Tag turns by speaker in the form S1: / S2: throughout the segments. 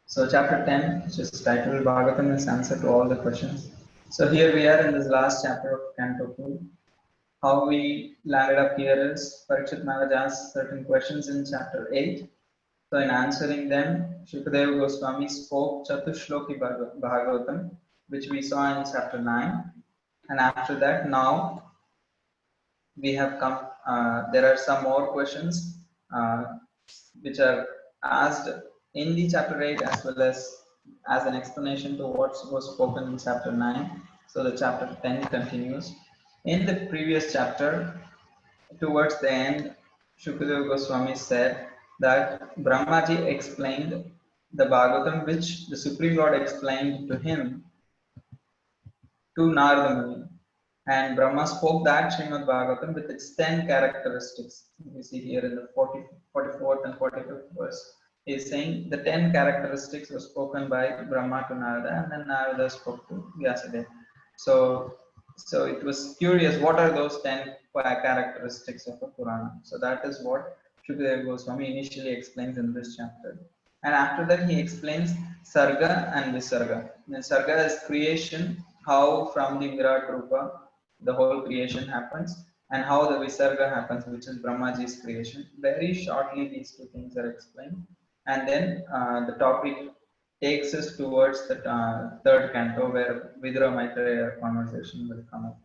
S1: So chapter 10, which is titled Bhagavatam, is answer to all the questions. So here we are in this last chapter of Canto 2. How we landed up here is Parikshit Maharaj asked certain questions in chapter 8. So in answering them, Shukadeva Goswami spoke Chatushloki Bhagavatam, which we saw in chapter 9. And after that, now we have come, there are some more questions which are asked in the chapter 8 as well as an explanation to what was spoken in chapter 9. So the chapter 10 continues. In the previous chapter, towards the end, Shukadeva Goswami said that Brahmaji explained the Bhagavatam which the Supreme Lord explained to him to Narada Muni. And Brahma spoke that Srimad Bhagavatam with its 10 characteristics. We see here in the 44th and 45th verse. He is saying the 10 characteristics were spoken by Brahma to Narada, and then Narada spoke to Vyasadeva. So it was curious, what are those 10 characteristics of a Purana? So that is what Shukadeva Goswami initially explains in this chapter. And after that he explains Sarga and Visarga. And Sarga is creation, how from the Virat Rupa the whole creation happens, and how the Visarga happens, which is Brahmaji's creation. Very shortly these two things are explained. And then the topic takes us towards the third canto where Vidura Maitreya conversation will come up.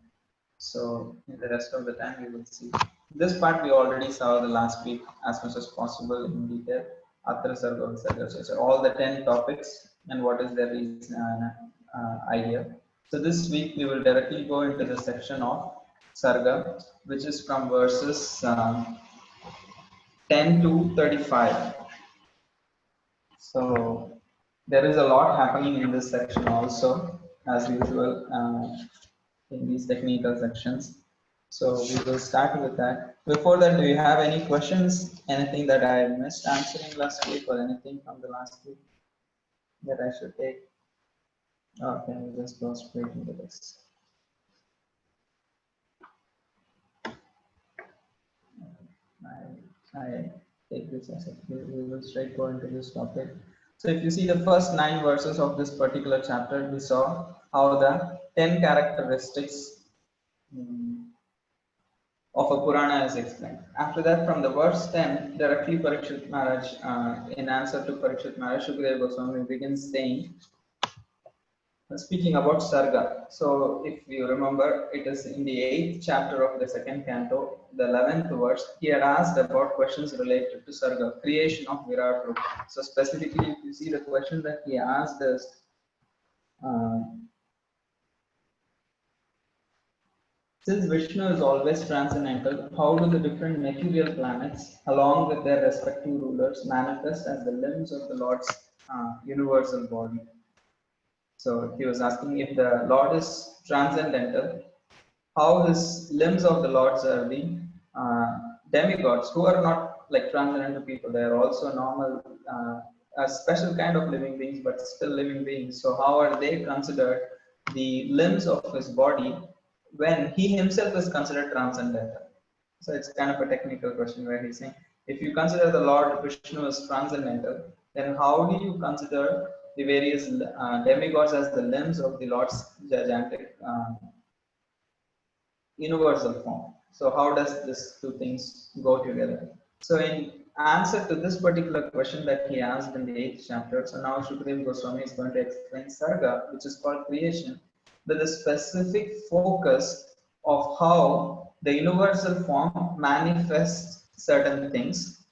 S1: So in the rest of the time we will see. This part we already saw the last week as much as possible in detail. Atra Sarga, Visarga, so all the 10 topics and what is their idea. So this week we will directly go into the section of Sarga, which is from verses 10 to 35. So there is a lot happening in this section also, as usual in these technical sections. So we will start with that. Before that, do you have any questions? Anything that I missed answering last week, or anything from the last week that I should take? Okay, we'll just go straight into this. I take this as a we will straight go into this topic. So if you see the first 9 verses of this particular chapter, we saw how the 10 characteristics of a Purana is explained. After that, from the verse 10, directly Parikshit Maharaj, in answer to Parikshit Maharaj, Shukadeva Goswami begins saying, speaking about Sarga. So if you remember, it is in the 8th chapter of the 2nd canto, the 11th verse, he had asked about questions related to Sarga, creation of Virat Rupa. So specifically, if you see the question that he asked is, since Vishnu is always transcendental, how do the different material planets, along with their respective rulers, manifest as the limbs of the Lord's universal body? So he was asking, if the Lord is transcendental, how his limbs of the Lords are the demigods, who are not like transcendental people. They are also normal, a special kind of living beings, but still living beings. So how are they considered the limbs of his body when he himself is considered transcendental? So it's kind of a technical question where he's saying, if you consider the Lord Vishnu as transcendental, then how do you consider the various demigods as the limbs of the Lord's gigantic universal form? So how does these two things go together? So in answer to this particular question that he asked in the 8th chapter, so now Shukadeva Goswami is going to explain Sarga, which is called creation, with a specific focus of how the universal form manifests certain things,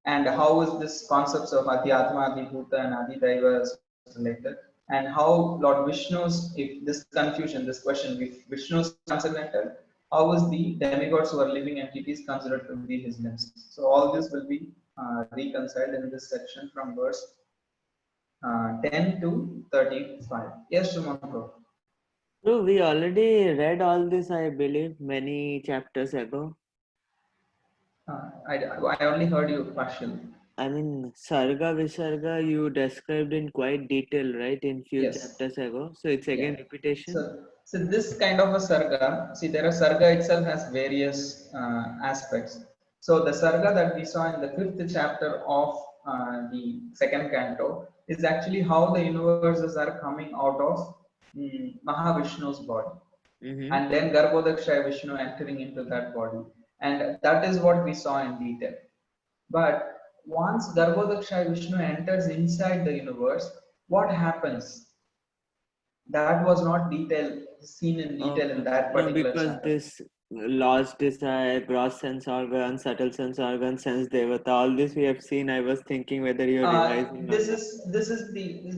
S1: and how is this concepts of Adhyatma, Adhibhuta and Adhidaiva is related, and how Lord Vishnu's, if this confusion, this question, if Vishnu's transcendental, how is the demigods who are living entities considered to be his limbs? So all this will be reconciled in this section from verse 10 to 35. Yes, Shumanko.
S2: So we already read all this, I believe, many chapters ago.
S1: I only heard you partially.
S2: I mean, Sarga Visarga you described in quite detail, right, in few chapters ago. So it's again repetition.
S1: So this kind of a Sarga, see, there are Sarga itself has various aspects. So the Sarga that we saw in the 5th chapter of the second canto, is actually how the universes are coming out of Mahavishnu's body. And then Garbhodakshaya Vishnu entering into that body. And that is what we saw in detail. But once Garbhodakshaya Vishnu enters inside the universe, what happens? That was not seen in detail in that particular
S2: because
S1: chapter.
S2: This lost desire, gross sense organ, subtle sense organ, sense devata, all this we have seen. I was thinking whether you're revising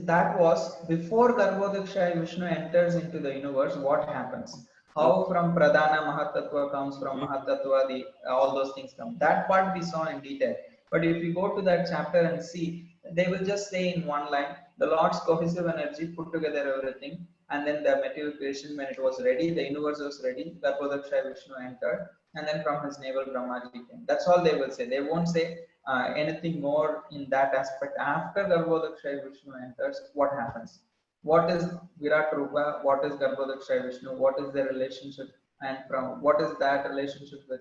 S1: That was before Garbhodakshaya Vishnu enters into the universe. What happens? How from Pradhana Mahatattva comes, from Mahatattva all those things come. That part we saw in detail. But if you go to that chapter and see, they will just say in one line, the Lord's cohesive energy put together everything, and then the material creation, when it was ready, the universe was ready, Garbhodakshaya Vishnu entered, and then from his navel Brahmaji came. That's all they will say. They won't say anything more in that aspect. After Garbhodakshaya Vishnu enters, what happens? What is Virat Rupa? What is Garbhodakshaya Vishnu? What is their relationship? And from what is that relationship with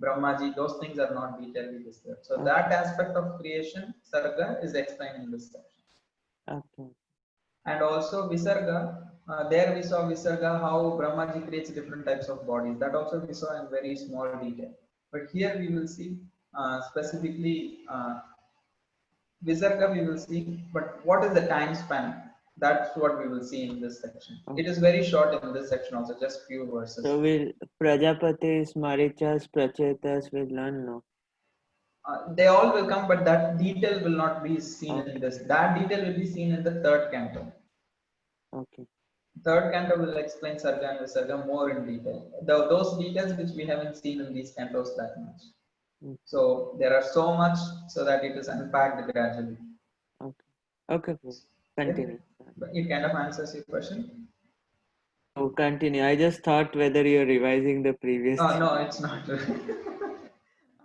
S1: Brahmaji? Those things are not detailedly discussed. So that aspect of creation, Sarga, is explained in this section. And also Visarga, there we saw Visarga, how Brahmaji creates different types of bodies. That also we saw in very small detail. But here we will see specifically Visarga we will see, but what is the time span? That's what we will see in this section. It is very short in this section also, just few verses.
S2: So will Prajapatis, Marichas, Prachetas will learn now?
S1: They all will come, but that detail will not be seen in this. That detail will be seen in the third canto.
S2: Okay.
S1: Third canto will explain Sarga and Visarga more in detail. Those details which we haven't seen in these cantos that much. So there are so much so that it is unpacked gradually.
S2: Okay. Continue.
S1: It kind of answers your question.
S2: Oh, continue. I just thought whether you're revising the previous.
S1: No, it's not.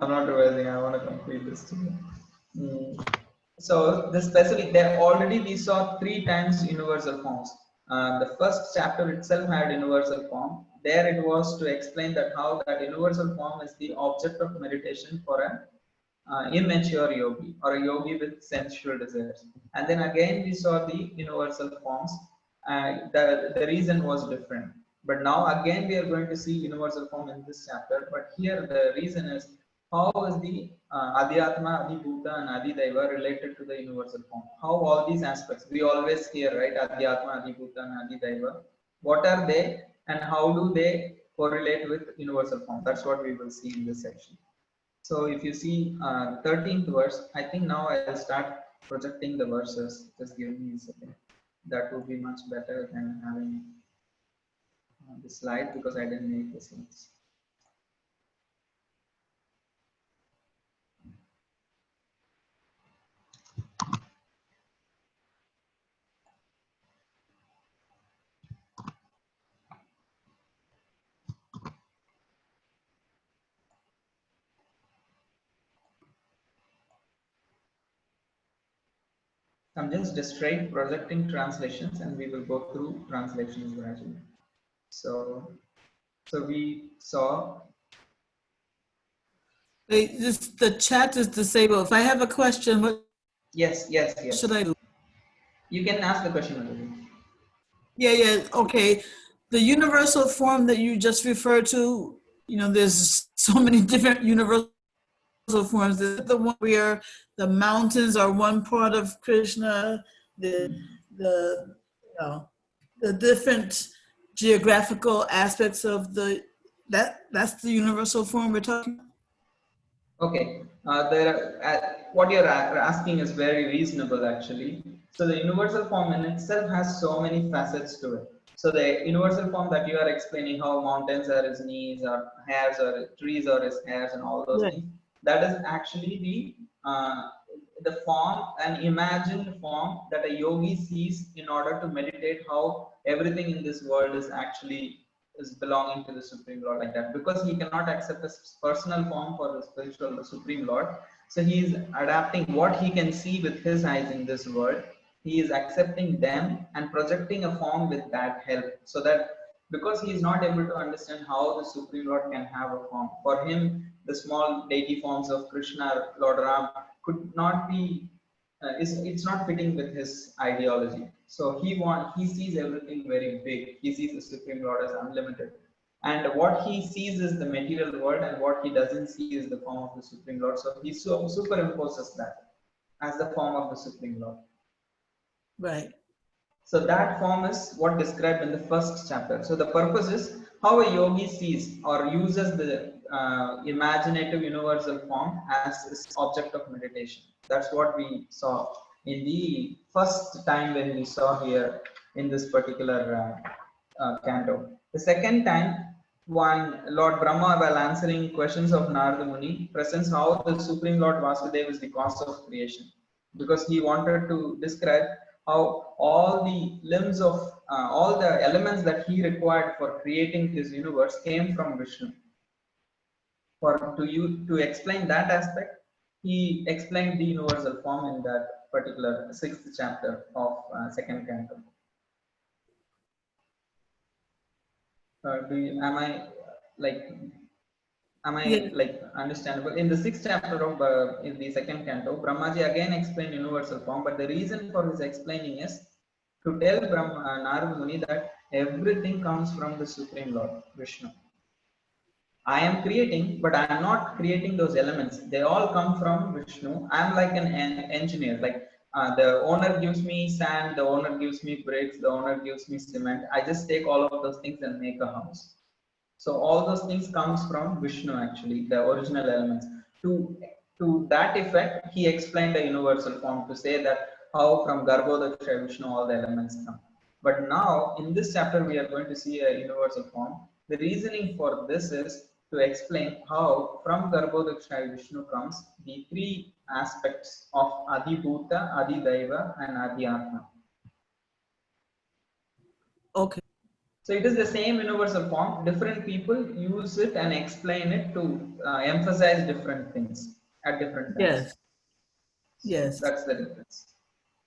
S1: I'm not revising. I want to complete this too. So the specific, there already we saw 3 times universal forms. The first chapter itself had universal form. There it was to explain that how that universal form is the object of meditation for an immature yogi or a yogi with sensual desires. And then again we saw the universal forms. The reason was different. But now again we are going to see universal form in this chapter. But here the reason is how is the Adhyatma, Adhibhuta and Adidaiva related to the universal form? How all these aspects, we always hear, right? Adhyatma, Adhibhuta and Adidaiva. What are they and how do they correlate with universal form? That's what we will see in this section. So if you see 13th verse, I think now I'll start projecting the verses. Just give me a second. That would be much better than having the slide because I didn't make the slides. I'm just straight projecting translations and we will go through translations gradually. So we saw.
S3: The chat is disabled. If I have a question, what
S1: Yes.
S3: should I do?
S1: You can ask the question.
S3: Yeah. Okay. The universal form that you just referred to, there's so many different universal forms. There's the one where the mountains are one part of Krishna, the different geographical aspects of that's the universal form we're talking about.
S1: Okay, what you're asking is very reasonable actually. So the universal form in itself has so many facets to it. So the universal form that you are explaining, how mountains are his knees or hairs or trees or his hairs and all those things, that is actually the form, an imagined form that a yogi sees in order to meditate how everything in this world is belonging to the Supreme Lord, like that, because he cannot accept a personal form for the spiritual Supreme Lord. So he is adapting what he can see with his eyes in this world. He is accepting them and projecting a form with that help, so that because he is not able to understand how the Supreme Lord can have a form, for him the small deity forms of Krishna or Lord Ram could not be it's not fitting with his ideology. So he sees everything very big. He sees the Supreme Lord as unlimited, and what he sees is the material world, and what he doesn't see is the form of the Supreme Lord. So he superimposes that as the form of the Supreme Lord.
S3: Right.
S1: So that form is what described in the first chapter. So the purpose is how a yogi sees or uses the imaginative universal form as his object of meditation. That's what we saw in the first time when we saw here in this particular canto. The second time, when Lord Brahma, while answering questions of Narada Muni, presents how the Supreme Lord Vasudeva is the cause of creation, because he wanted to describe how all the limbs of all the elements that he required for creating this universe came from Vishnu. To explain that aspect, he explained the universal form in that particular sixth chapter of second canto. Am I like understandable? In the sixth chapter of in the second canto, Brahmaji again explained universal form, but the reason for his explaining is to tell Narada Muni that everything comes from the Supreme Lord, Vishnu. I am creating, but I am not creating those elements. They all come from Vishnu. I am like an engineer. Like the owner gives me sand, the owner gives me bricks, the owner gives me cement. I just take all of those things and make a house. So all those things comes from Vishnu actually, the original elements. To that effect, he explained the universal form to say that how from Garbhodaksha Vishnu all the elements come. But now in this chapter we are going to see a universal form. The reasoning for this is to explain how from Garbhodaksha Vishnu comes the three aspects of Adibhuta, Adidaiva and Adhyatma.
S3: Okay.
S1: So it is the same universal form. Different people use it and explain it to emphasize different things at different times.
S3: Yes. Yes.
S1: That's the difference.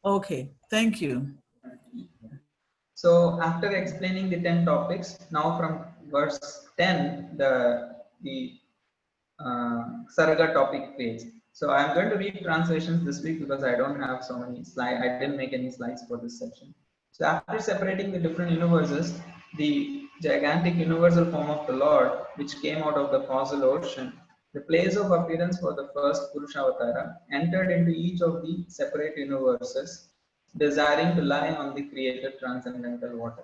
S3: Okay. Thank you.
S1: So after explaining the 10 topics, now from verse 10, the Sarga topic page. So I'm going to read translations this week because I don't have so many slides. I didn't make any slides for this section. So after separating the different universes, the gigantic universal form of the Lord, which came out of the causal ocean, the place of appearance for the first Purushavatara, entered into each of the separate universes, desiring to lie on the created transcendental water.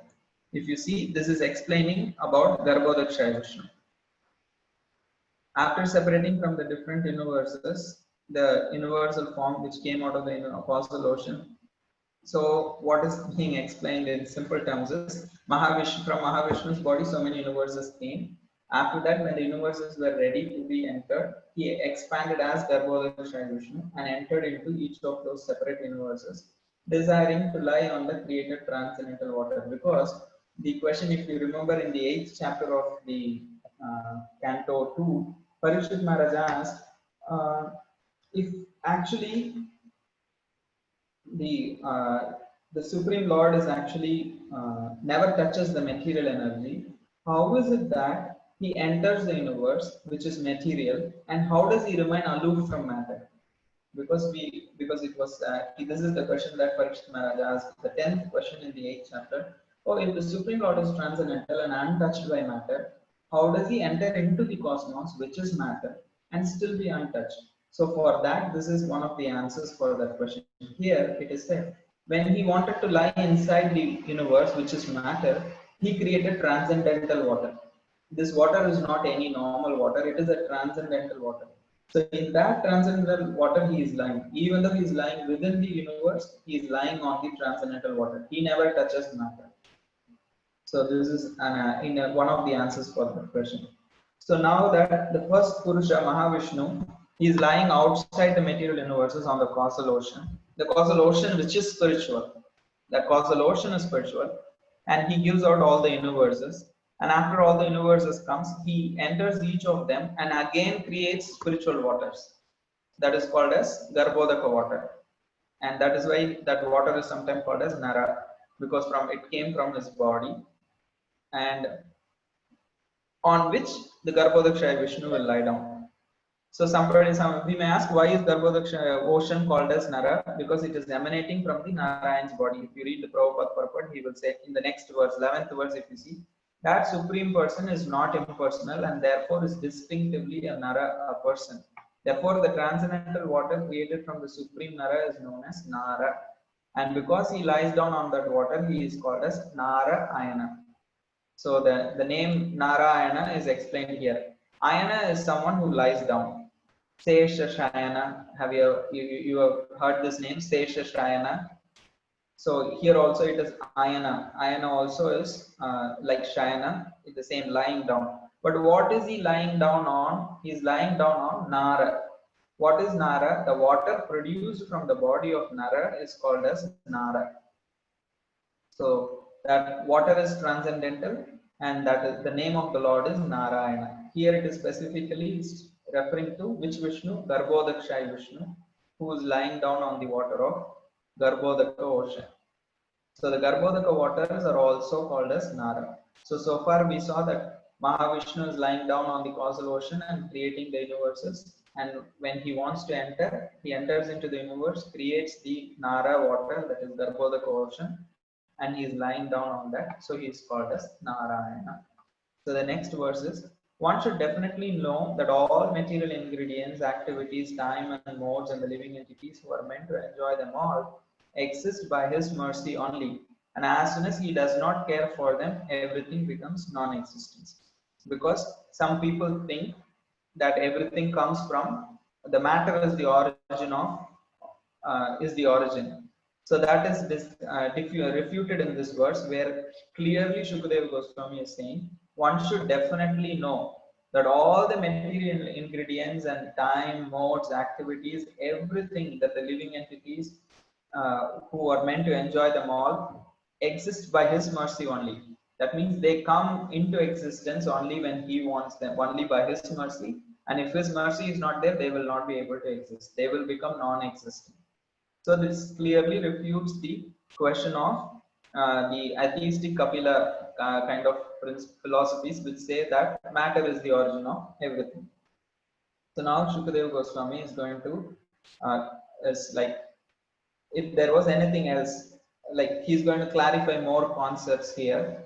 S1: If you see, this is explaining about Garbhodakshaya Vishnu. After separating from the different universes, the universal form which came out of the causal ocean. So what is being explained in simple terms is from Mahavishnu's body so many universes came. After that, when the universes were ready to be entered, he expanded as Garbhodakshaya Vishnu and entered into each of those separate universes, desiring to lie on the created transcendental water. Because the question, if you remember in the 8th chapter of the Canto 2, Parikshit Maharaj asked if actually the Supreme Lord is actually never touches the material energy. How is it that he enters the universe, which is material, and how does he remain aloof from matter? Because it was this is the question that Parikshit Maharaj asked, the 10th question in the 8th chapter. Oh, if the Supreme Lord is transcendental and untouched by matter, how does he enter into the cosmos, which is matter, and still be untouched? So for that, this is one of the answers for that question. Here it is said, when he wanted to lie inside the universe, which is matter, he created transcendental water. This water is not any normal water, it is a transcendental water. So in that transcendental water he is lying. Even though he is lying within the universe, he is lying on the transcendental water. He never touches matter. So this is one of the answers for that question. So now that the first Purusha, Mahavishnu, he is lying outside the material universes on the causal ocean. The causal ocean which is spiritual. The causal ocean is spiritual. And he gives out all the universes. And after all the universes comes, he enters each of them and again creates spiritual waters. That is called as Garbhodaka water. And that is why that water is sometimes called as Nara, because it came from his body, and on which the Garbhodakshaya Vishnu will lie down. So we may ask, why is Garbhodaksha ocean called as Nara? Because it is emanating from the Narayan's body. If you read the Prabhupada purport, he will say in the next verse, 11th verse, if you see, that Supreme Person is not impersonal and therefore is distinctively a Nara, a person. Therefore, the transcendental water created from the Supreme Nara is known as Nara. And because he lies down on that water, he is called as Narayana. So the name Narayana is explained here. Ayana is someone who lies down. Sesha Shayana. Have you have heard this name? Sesha Shayana. So here also it is Ayana. Ayana also is like Shayana, it's the same, lying down. But what is he lying down on? He is lying down on Nara. What is Nara? The water produced from the body of Nara is called as Nara. So that water is transcendental, and that is the name of the Lord is Narayana. Here it is specifically referring to which Vishnu? Garbhodaksha Vishnu, who is lying down on the water of Garbhodaka ocean. So the Garbhodaka waters are also called as Nara. So far we saw that Mahavishnu is lying down on the causal ocean and creating the universes. And when he wants to enter, he enters into the universe, creates the Nara water, that is Garbhodaka ocean, and he is lying down on that. So he is called as Narayana. So the next verse is, one should definitely know that all material ingredients, activities, time and modes and the living entities who are meant to enjoy them all exist by his mercy only. And as soon as he does not care for them, everything becomes non-existence. Because some people think that everything comes from the matter is the origin of is the origin. So that is refuted in this verse, where clearly Shukadeva Goswami is saying one should definitely know that all the material ingredients and time, modes, activities, everything that the living entities who are meant to enjoy them all exist by his mercy only. That means they come into existence only when he wants them, only by his mercy. And if his mercy is not there, they will not be able to exist. They will become non-existent. So this clearly refutes the question of the atheistic Kapila kind of philosophies, which say that matter is the origin of everything. So now Shukadeva Goswami is going to is like, if there was anything else, like he's going to clarify more concepts here.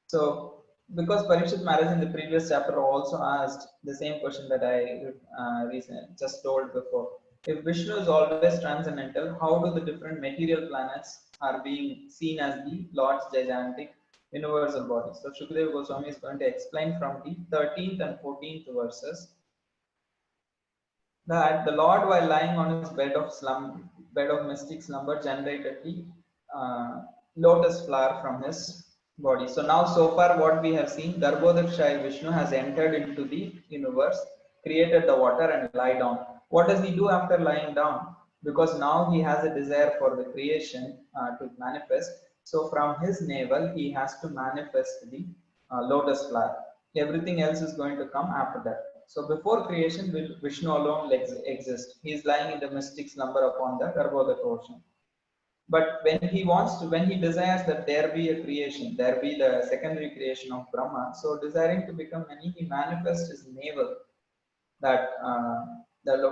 S1: So because Parikshit Maharaj in the previous chapter also asked the same question that I recently just told before. If Vishnu is always transcendental, how do the different material planets are being seen as the Lord's gigantic universal bodies? So Shukadeva Goswami is going to explain from the 13th and 14th verses that the Lord, while lying on his bed of mystic slumber, generated the lotus flower from his body. So now, so far, what we have seen, Garbhodaksha Vishnu has entered into the universe, created the water, and lie down. What does he do after lying down? Because now he has a desire for the creation to manifest. So from his navel, he has to manifest the lotus flower. Everything else is going to come after that. So before creation, Vishnu alone exists. He is lying in the mystic slumber upon the Garbhodaka ocean. But when he desires that there be a creation, there be the secondary creation of Brahma. So desiring to become many, he manifests his navel.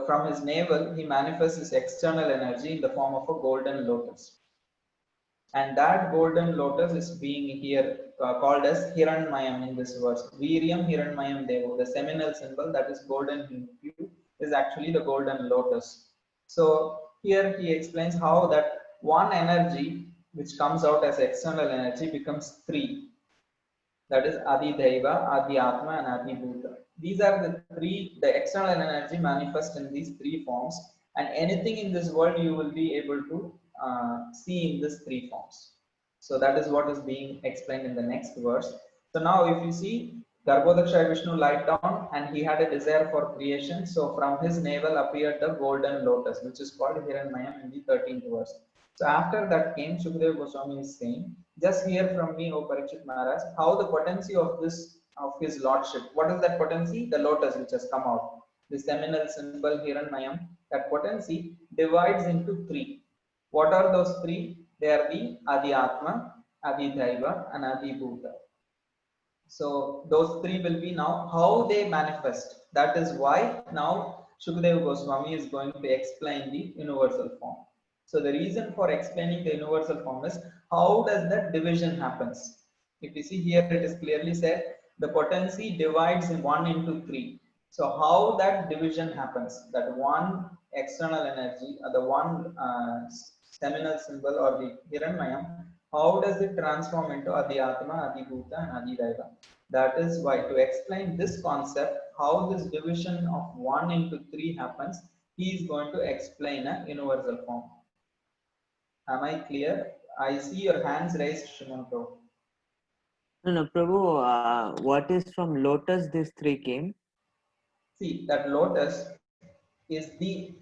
S1: From his navel, he manifests his external energy in the form of a golden lotus. And that golden lotus is being here called as Hiranmayam in this verse. Viryam Hiranmayam Devo. The seminal symbol, that is golden hue, is actually the golden lotus. So here he explains how that one energy which comes out as external energy becomes three. That is Adi Daiva, Adi Atma, and Adi Bhuta. These are the three, the external energy manifests in these three forms, and anything in this world you will be able to see in these three forms. So that is what is being explained in the next verse. So now if you see, Garbhodaksha Vishnu lied down and he had a desire for creation. So from his navel appeared the golden lotus, which is called Hiranmayam in the 13th verse. So after that came, Shukadeva Goswami is saying, just hear from me, O Parikshit Maharaj, how the potency of his lordship. What is that potency? The lotus which has come out. The seminal symbol Hiranmayam, that potency divides into three. What are those three? They are the Adi Atma, Adi Daiva, and Adi Bhuta. So those three will be now how they manifest. That is why now Shukadeva Goswami is going to explain the universal form. So the reason for explaining the universal form is how does that division happens. If you see here, it is clearly said the potency divides in 1 into 3. So how that division happens, that one external energy, the one seminal symbol or the Hiranmayam, how does it transform into Adhyatma, Adhibhuta and Adhidaiva? That is why, to explain this concept, how this division of 1 into 3 happens, he is going to explain a universal form. Am I clear? I see your hands raised, Shimanto.
S2: No, Prabhu, what is from lotus this 3 came?
S1: See, that lotus is the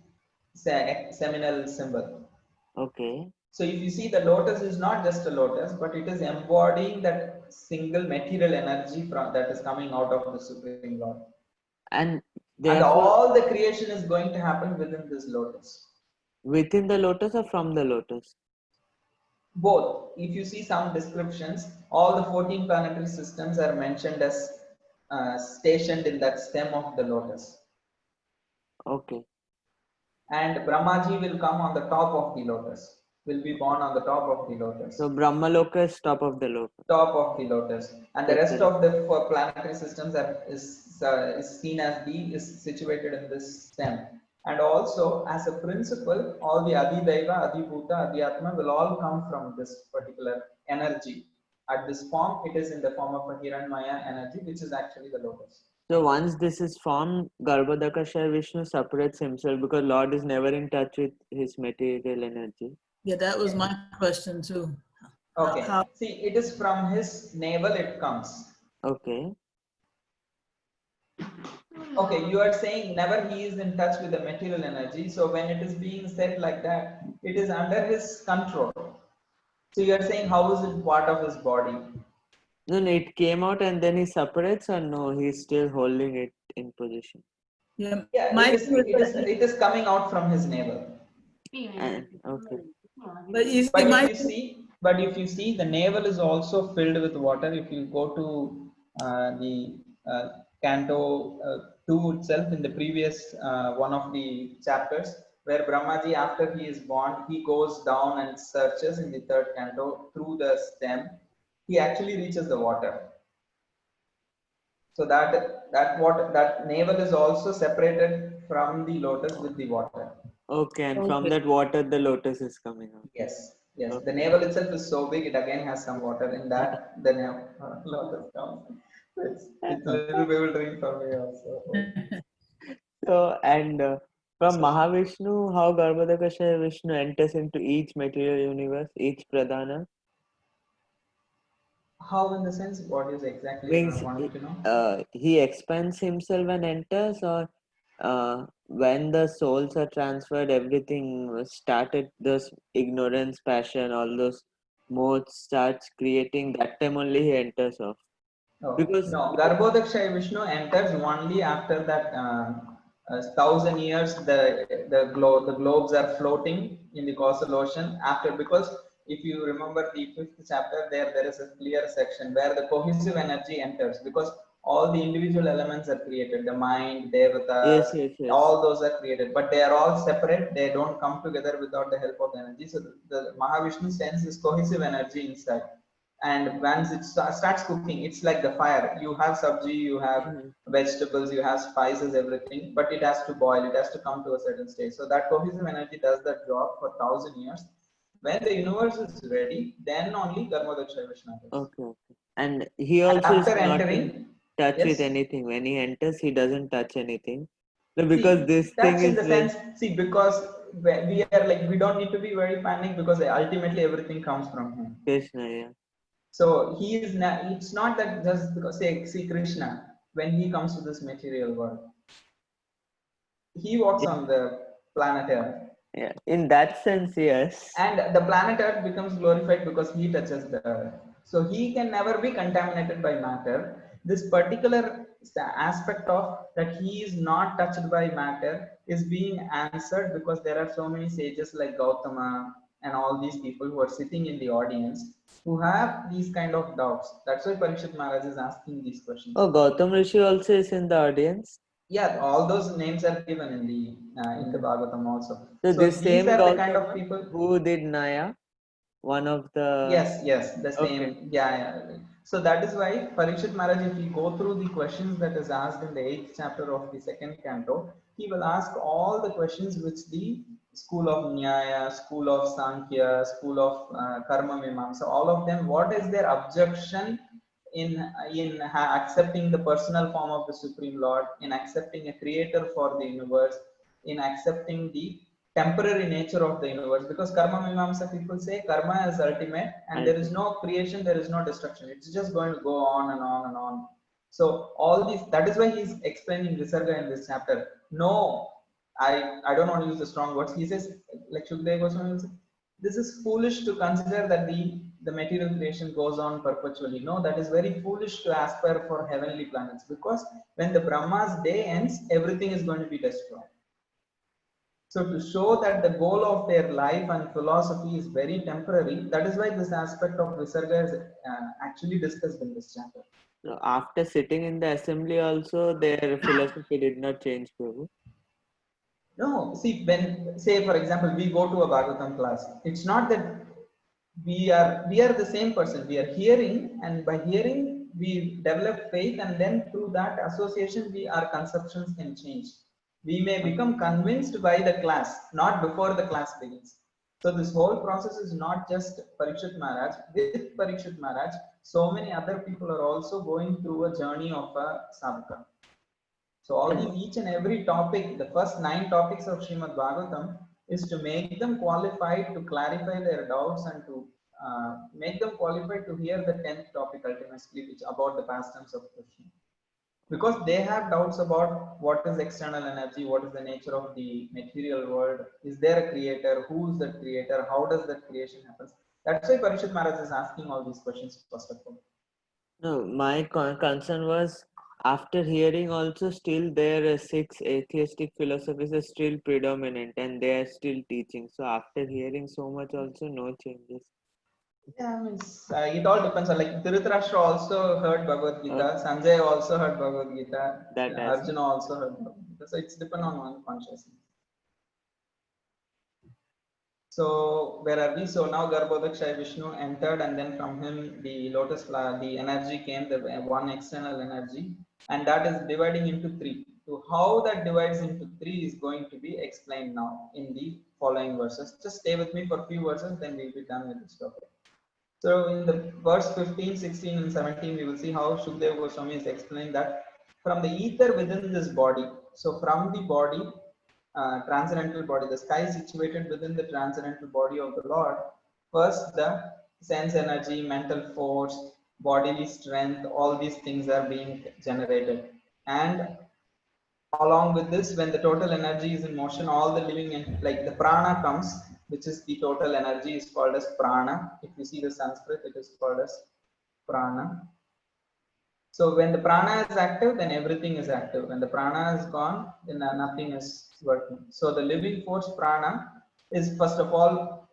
S1: seminal symbol.
S2: Okay.
S1: So if you see, the lotus is not just a lotus, but it is embodying that single material energy from that is coming out of the Supreme Lord.
S2: And
S1: And
S2: therefore,
S1: all the creation is going to happen within this lotus.
S2: within the lotus or from the lotus?
S1: Both. If you see some descriptions, all the 14 planetary systems are mentioned as stationed in that stem of the lotus.
S2: Okay.
S1: And Brahmaji will come on the top of the lotus, will be born on the top of the lotus.
S2: So Brahmaloka is top of the lotus.
S1: Top of the lotus, and the rest of the planetary systems is seen as is situated in this stem. And also, as a principle, all the Adhidaiva, Adhibhuta, Adhyatma will all come from this particular energy. At this form, it is in the form of a Hiranmaya energy, which is actually the lotus.
S2: So once this is formed, Garbhodakasha Vishnu separates himself because Lord is never in touch with his material energy.
S3: Yeah, that was my question too.
S1: Okay. See, it is from his navel it comes.
S2: Okay.
S1: Okay, you are saying never he is in touch with the material energy. So when it is being said like that, it is under his control. So you are saying how is it part of his body?
S2: No, it came out and then he separates, or no, he's still holding it in position.
S3: Yeah,
S1: it is coming out from his navel.
S2: Okay.
S1: But if you see, the navel is also filled with water. If you go to the Canto 2 itself, in the previous one of the chapters, where Brahmaji, after he is born, he goes down and searches in the third canto through the stem. He actually reaches the water. So that navel is also separated from the lotus with the water.
S2: Okay, and from that water, the lotus is coming out.
S1: Yes, yes.
S2: Okay.
S1: The navel itself is so big; it again has some water in that. The lotus comes. It's a little bewildering for me also.
S2: So, and from Mahavishnu, how Garbhodakasha Vishnu enters into each material universe, each Pradhana?
S1: How, in the sense, what is exactly
S2: Means
S1: you want to know?
S2: he expands himself and enters, or when the souls are transferred, everything started, this ignorance, passion, all those modes starts creating, that time only he enters off. Because
S1: no, Garbhodakshaya Vishnu enters only after that 1,000 years. The globes are floating in the causal ocean. Because if you remember the 5th chapter, there is a clear section where the cohesive energy enters, because all the individual elements are created. The mind, devatas,
S2: yes.
S1: all those are created, but they are all separate. They don't come together without the help of the energy. So the Mahavishnu sends this cohesive energy inside. And once it starts cooking, it's like the fire. You have sabji, you have vegetables, you have spices, everything, but it has to boil, it has to come to a certain stage. So that cohesive energy does that job for 1,000 years. When the universe is ready, then only Garbhodakshaya Vishnu enters.
S2: Okay. And he also
S1: and after
S2: is not
S1: entering,
S2: in touch with anything. When he enters, he doesn't touch anything. So
S1: because
S2: this
S1: touch
S2: thing
S1: in
S2: is
S1: the sense, because we are like, we don't need to be very panicked, because ultimately everything comes from him.
S2: Krishna, yeah.
S1: So he is not. It's not that just because see Krishna, when he comes to this material world, he walks on the planet Earth.
S2: Yeah, in that sense, yes.
S1: And the planet Earth becomes glorified because he touches the Earth. So he can never be contaminated by matter. This particular aspect of that he is not touched by matter is being answered because there are so many sages like Gautama and all these people who are sitting in the audience who have these kind of doubts. That's why Parikshit Maharaj is asking these questions.
S2: Oh, Gautam Rishi also is in the audience?
S1: Yeah, all those names are given in the Bhagavatam also.
S2: So
S1: So
S2: this
S1: these
S2: same
S1: are the kind of
S2: Gautama
S1: people.
S2: who did Naya, one of the
S1: Yes, the
S2: okay.
S1: same. Yeah. So that is why Parikshit Maharaj, if you go through the questions that is asked in the 8th chapter of the second canto, he will ask all the questions which the school of Nyaya, school of Sankhya, school of Karma Mimamsa, all of them, what is their objection in accepting the personal form of the Supreme Lord, in accepting a creator for the universe, in accepting the temporary nature of the universe, because karma mimamsa people say karma is ultimate and there is
S2: Ultimate.
S1: no creation, there is no destruction, it's just going to go on and on and on. So all these, that is why he's explaining visarga in this chapter. No, I don't want to use the strong words. He says, like Shukdev Goswami will say, this is foolish to consider that the material creation goes on perpetually. No, that is very foolish to aspire for heavenly planets, because when the Brahma's day ends, everything is going to be destroyed. So to show that the goal of their life and philosophy is very temporary, that is why this aspect of Visarga is actually discussed in this chapter.
S2: So after sitting in the assembly also their philosophy did not change, Prabhu.
S1: No, see, when, say for example, we go to a Bhagavatam class, it's not that we are the same person. We are hearing, and by hearing we develop faith, and then through that association our conceptions can change. We may become convinced by the class, not before the class begins. So this whole process is not just Parikshit Maharaj. With Parikshit Maharaj, so many other people are also going through a journey of a sadhaka. So all these, each and every topic, the first 9 topics of Srimad Bhagavatam is to make them qualified to clarify their doubts and to make them qualified to hear the 10th topic ultimately, which about the pastimes of Krishna. Because they have doubts about what is external energy, what is the nature of the material world, is there a creator, who is the creator, how does that creation happen? That's why Parishit Maharaj is asking all these questions first of all.
S2: No, my concern was after hearing also still there are 6 atheistic philosophies are still predominant and they are still teaching. So after hearing so much also no changes.
S1: Yeah, I mean, it all depends on, like Dhritarashtra also heard Bhagavad Gita, Sanjay also heard Bhagavad Gita,
S2: That as
S1: Arjuna also heard Bhagavad Gita. So it's depend on one consciousness. So where are we? So now Garbhodakshaya Vishnu entered, and then from him the lotus flower, the energy came, the one external energy, and that is dividing into 3. So how that divides into 3 is going to be explained now in the following verses. Just stay with me for a few verses, then we'll be done with this topic. So in the verse 15, 16 and 17, we will see how Shukdev Goswami is explaining that from the ether within this body. So from the body, transcendental body, the sky situated within the transcendental body of the Lord, first the sense energy, mental force, bodily strength, all these things are being generated. And along with this, when the total energy is in motion, all the living, like the prana comes, which is the total energy, is called as prana. If you see the Sanskrit, it is called as prana. So when the prana is active, then everything is active. When the prana is gone, then nothing is working. So the living force prana is first of all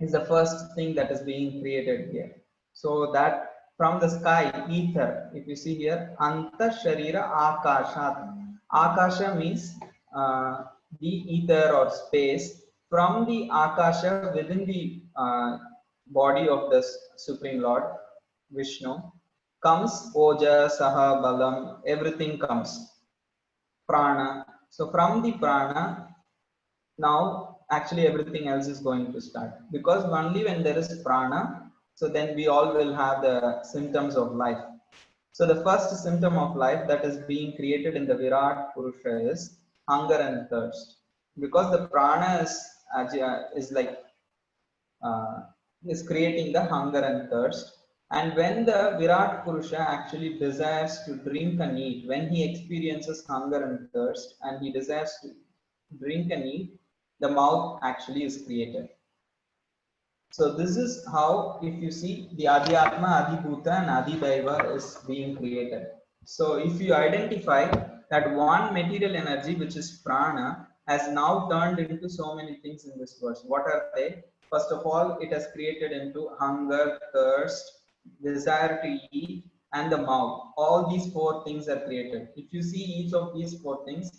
S1: is the first thing that is being created here. So that from the sky, ether, if you see here, anta sharira akashat. Akasha means the ether or space. From the akasha, within the body of the Supreme Lord Vishnu, comes oja, saha, balam, everything comes. Prana. So from the prana, now actually everything else is going to start, because only when there is prana, so then we all will have the symptoms of life. So the first symptom of life that is being created in the Virat Purusha is hunger and thirst, because the prana is like uh, is creating the hunger and thirst. And when the Virat Purusha actually desires to drink and eat, when he experiences hunger and thirst and he desires to drink and eat, the mouth actually is created. So this is how, if you see, the Adhyatma, Adhibhuta and Adhidaiva is being created. So if you identify that one material energy, which is prana, has now turned into so many things in this verse. What are they? First of all, it has created into hunger, thirst, desire to eat, and the mouth. All these four things are created. If you see each of these four things,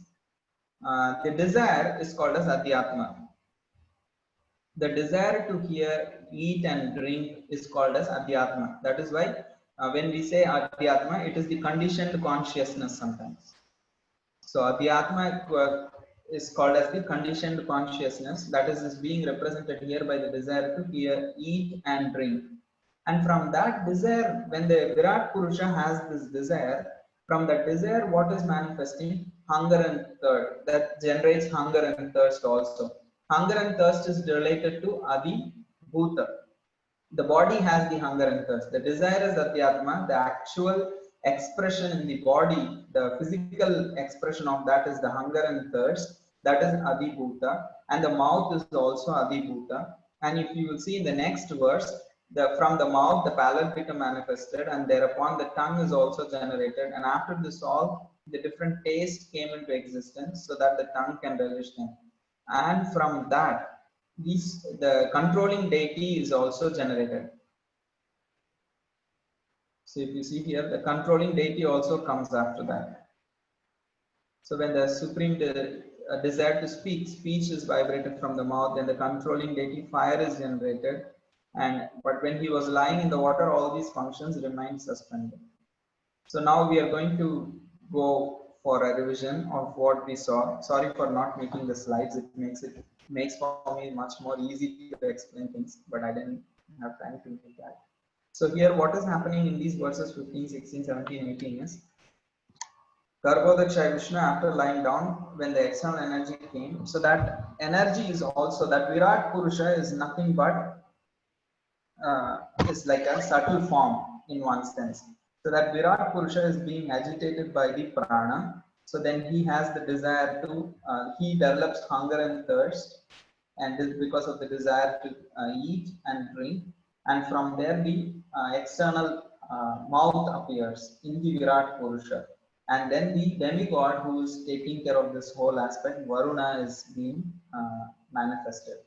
S1: the desire is called as Adhyatma. The desire to hear, eat and drink is called as Adhyatma. That is why when we say Adhyatma, it is the conditioned consciousness sometimes. So Adhyatma is called as the conditioned consciousness, that is being represented here by the desire to hear, eat and drink. And from that desire, when the Virat Purusha has this desire, from that desire what is manifesting? Hunger and thirst. That generates hunger and thirst also. Hunger and thirst is related to Adi Bhuta. The body has the hunger and thirst. The desire is Adhyatma. The actual expression in the body, the physical expression of that is the hunger and thirst. That is Adibhuta. And the mouth is also Adibhuta. And if you will see in the next verse, from the mouth the pallor became manifested, and thereupon the tongue is also generated. And after this all, the different taste came into existence so that the tongue can relish them. And from that, the controlling deity is also generated. So if you see here, the controlling deity also comes after that. So when the supreme desire to speak, speech is vibrated from the mouth, then the controlling deity fire is generated. But when he was lying in the water, all these functions remain suspended. So now we are going to go for a revision of what we saw. Sorry for not making the slides. It makes for me much more easy to explain things, but I didn't have time to do that. So here what is happening in these verses 15, 16, 17, 18 is Garbhodakshay Vishnu, after lying down, when the external energy came, so that energy is also, that Virat Purusha is nothing but is like a subtle form in one sense. So that Virat Purusha is being agitated by the prana. So then he has the desire to, he develops hunger and thirst, and this because of the desire to eat and drink. And from there the external mouth appears in the Virat Purusha. And then the demigod who is taking care of this whole aspect, Varuna, is being manifested.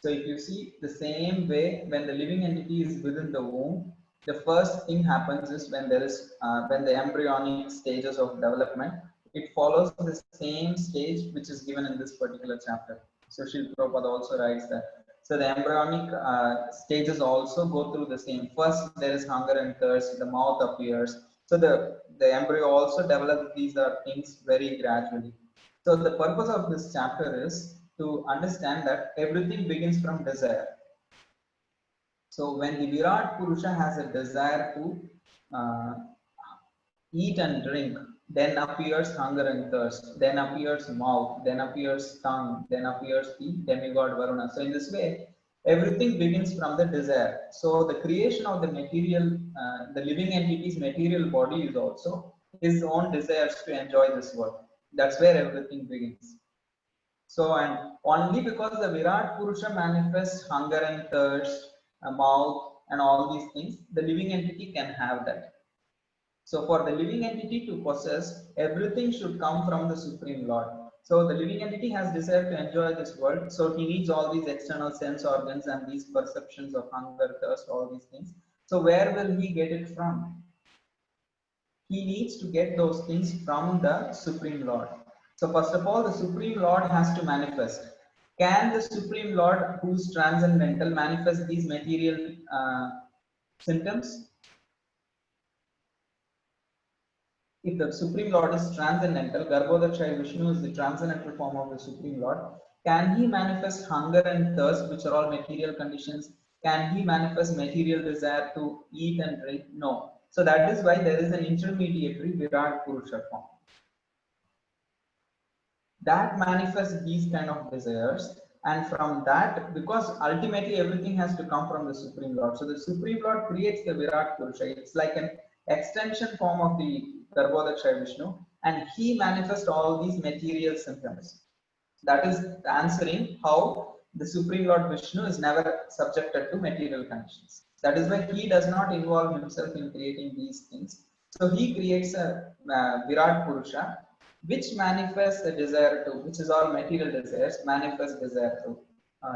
S1: So if you see the same way, when the living entity is within the womb, the first thing happens is when there is when the embryonic stages of development, it follows the same stage which is given in this particular chapter. So Srila Prabhupada also writes that. So the embryonic stages also go through the same. First there is hunger and thirst, the mouth appears. So the embryo also develops these things very gradually. So the purpose of this chapter is to understand that everything begins from desire. So when the Virat Purusha has a desire to eat and drink, then appears hunger and thirst, then appears mouth, then appears tongue, then appears the demigod Varuna. So in this way, everything begins from the desire. So the creation of the material, the living entity's material body is also his own desires to enjoy this world. That's where everything begins. So, and only because the Virat Purusha manifests hunger and thirst, a mouth and all these things, the living entity can have that. So for the living entity to possess, everything should come from the Supreme Lord. So the living entity has desire to enjoy this world, so he needs all these external sense organs and these perceptions of hunger, thirst, all these things. So where will he get it from? He needs to get those things from the Supreme Lord. So first of all, the Supreme Lord has to manifest. Can the Supreme Lord, who is transcendental, manifest these material symptoms? If the Supreme Lord is transcendental, Garbhodakshay Vishnu is the transcendental form of the Supreme Lord, can he manifest hunger and thirst, which are all material conditions? Can he manifest material desire to eat and drink? No. So that is why there is an intermediary Virat Purusha form that manifests these kind of desires. And from that, because ultimately everything has to come from the Supreme Lord. So the Supreme Lord creates the Virat Purusha. It's like an extension form of the Garbhodakshay Vishnu, and he manifests all these material symptoms. That is answering how the Supreme Lord Vishnu is never subjected to material conditions. That is why he does not involve himself in creating these things. So he creates a Virat Purusha, which manifests a desire to, which is all material desires, manifest desire to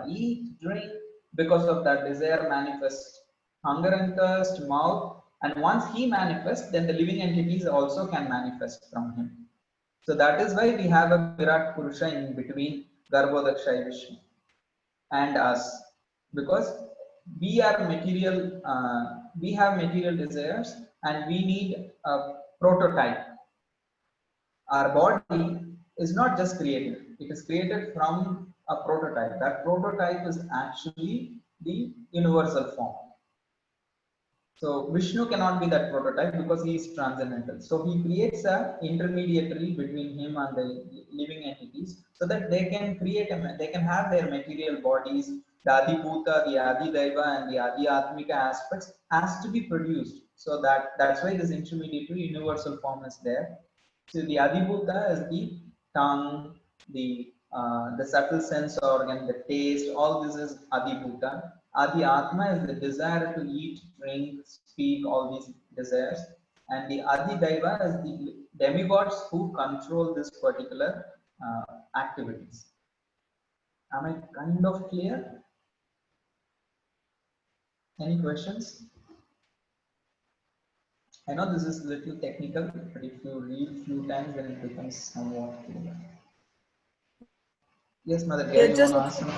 S1: eat, drink. Because of that desire manifests hunger and thirst, mouth, And once he manifests, then the living entities also can manifest from him. So that is why we have a Virat Purusha in between Garbhodaksha Vishnu and us, because we are material, we have material desires, and we need a prototype. Our body is not just created, it is created from a prototype. That prototype is actually the universal form. So Vishnu cannot be that prototype because he is transcendental. So he creates a intermediary between him and the living entities, so that they can create they can have their material bodies. The Adibhuta, the Adidaiva, and the Adhyatmika aspects has to be produced. So that's why this intermediary universal form is there. So the Adibhuta is the tongue, the subtle sense organ, the taste, all this is Adibhuta. Adi Atma is the desire to eat, drink, speak, all these desires. And the Adi Daiva is the demigods who control this particular activities. Am I kind of clear? Any questions? I know this is a little technical, but if you read few times, then it becomes somewhat clear. Yes, Mother Dear, you want to ask something?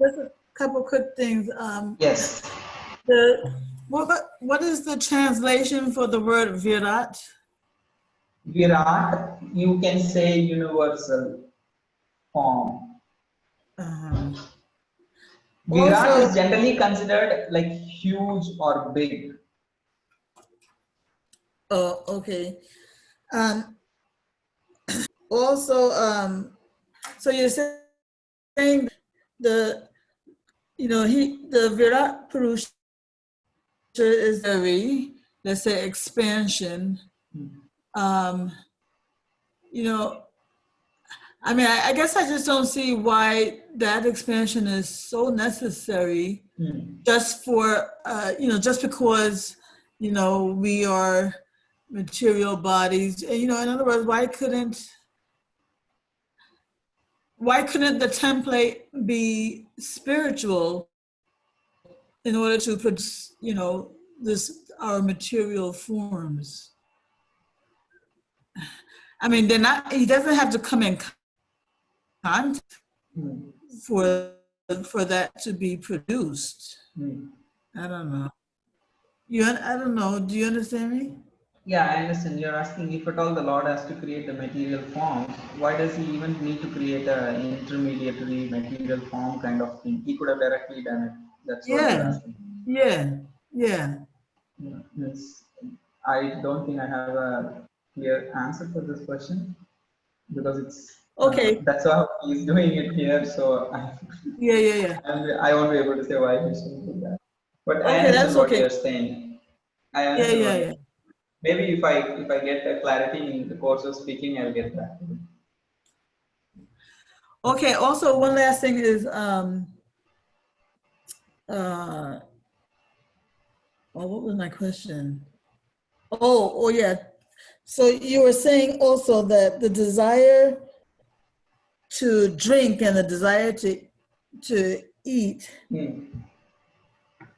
S3: Just a couple quick things.
S1: Yes.
S3: What is the translation for the word Virat?
S1: Virat, you can say universal form. Virat
S3: Also,
S1: is generally considered like huge or big.
S3: oh, okay. Also, so you're saying the Virat Purusha is very, let's say, expansion. I mean, I guess I just don't see why that expansion is so necessary. Just for just because we are material bodies, and in other words, why couldn't the template be spiritual in order to produce our material forms? I mean, they're not. He doesn't have to come in contact for that to be produced. I don't know. I don't know. Do you understand me?
S1: Yeah, I understand. You're asking if at all the Lord has to create the material form, why does he even need to create an intermediary material form kind of thing? He could have directly done it. That's what you're asking.
S3: Yeah.
S1: Yes. I don't think I have a clear answer for this question, because it's
S3: Okay.
S1: that's how he's doing it here. So
S3: Yeah.
S1: I won't be able to say why he should do that. But I
S3: Okay,
S1: understand
S3: that's
S1: what
S3: okay.
S1: you're saying. I understand what
S3: Yeah.
S1: maybe if I get a clarity in the course of speaking, I'll get back to you.
S3: Okay. Also, one last thing is what was my question? Oh yeah. So you were saying also that the desire to drink and the desire to eat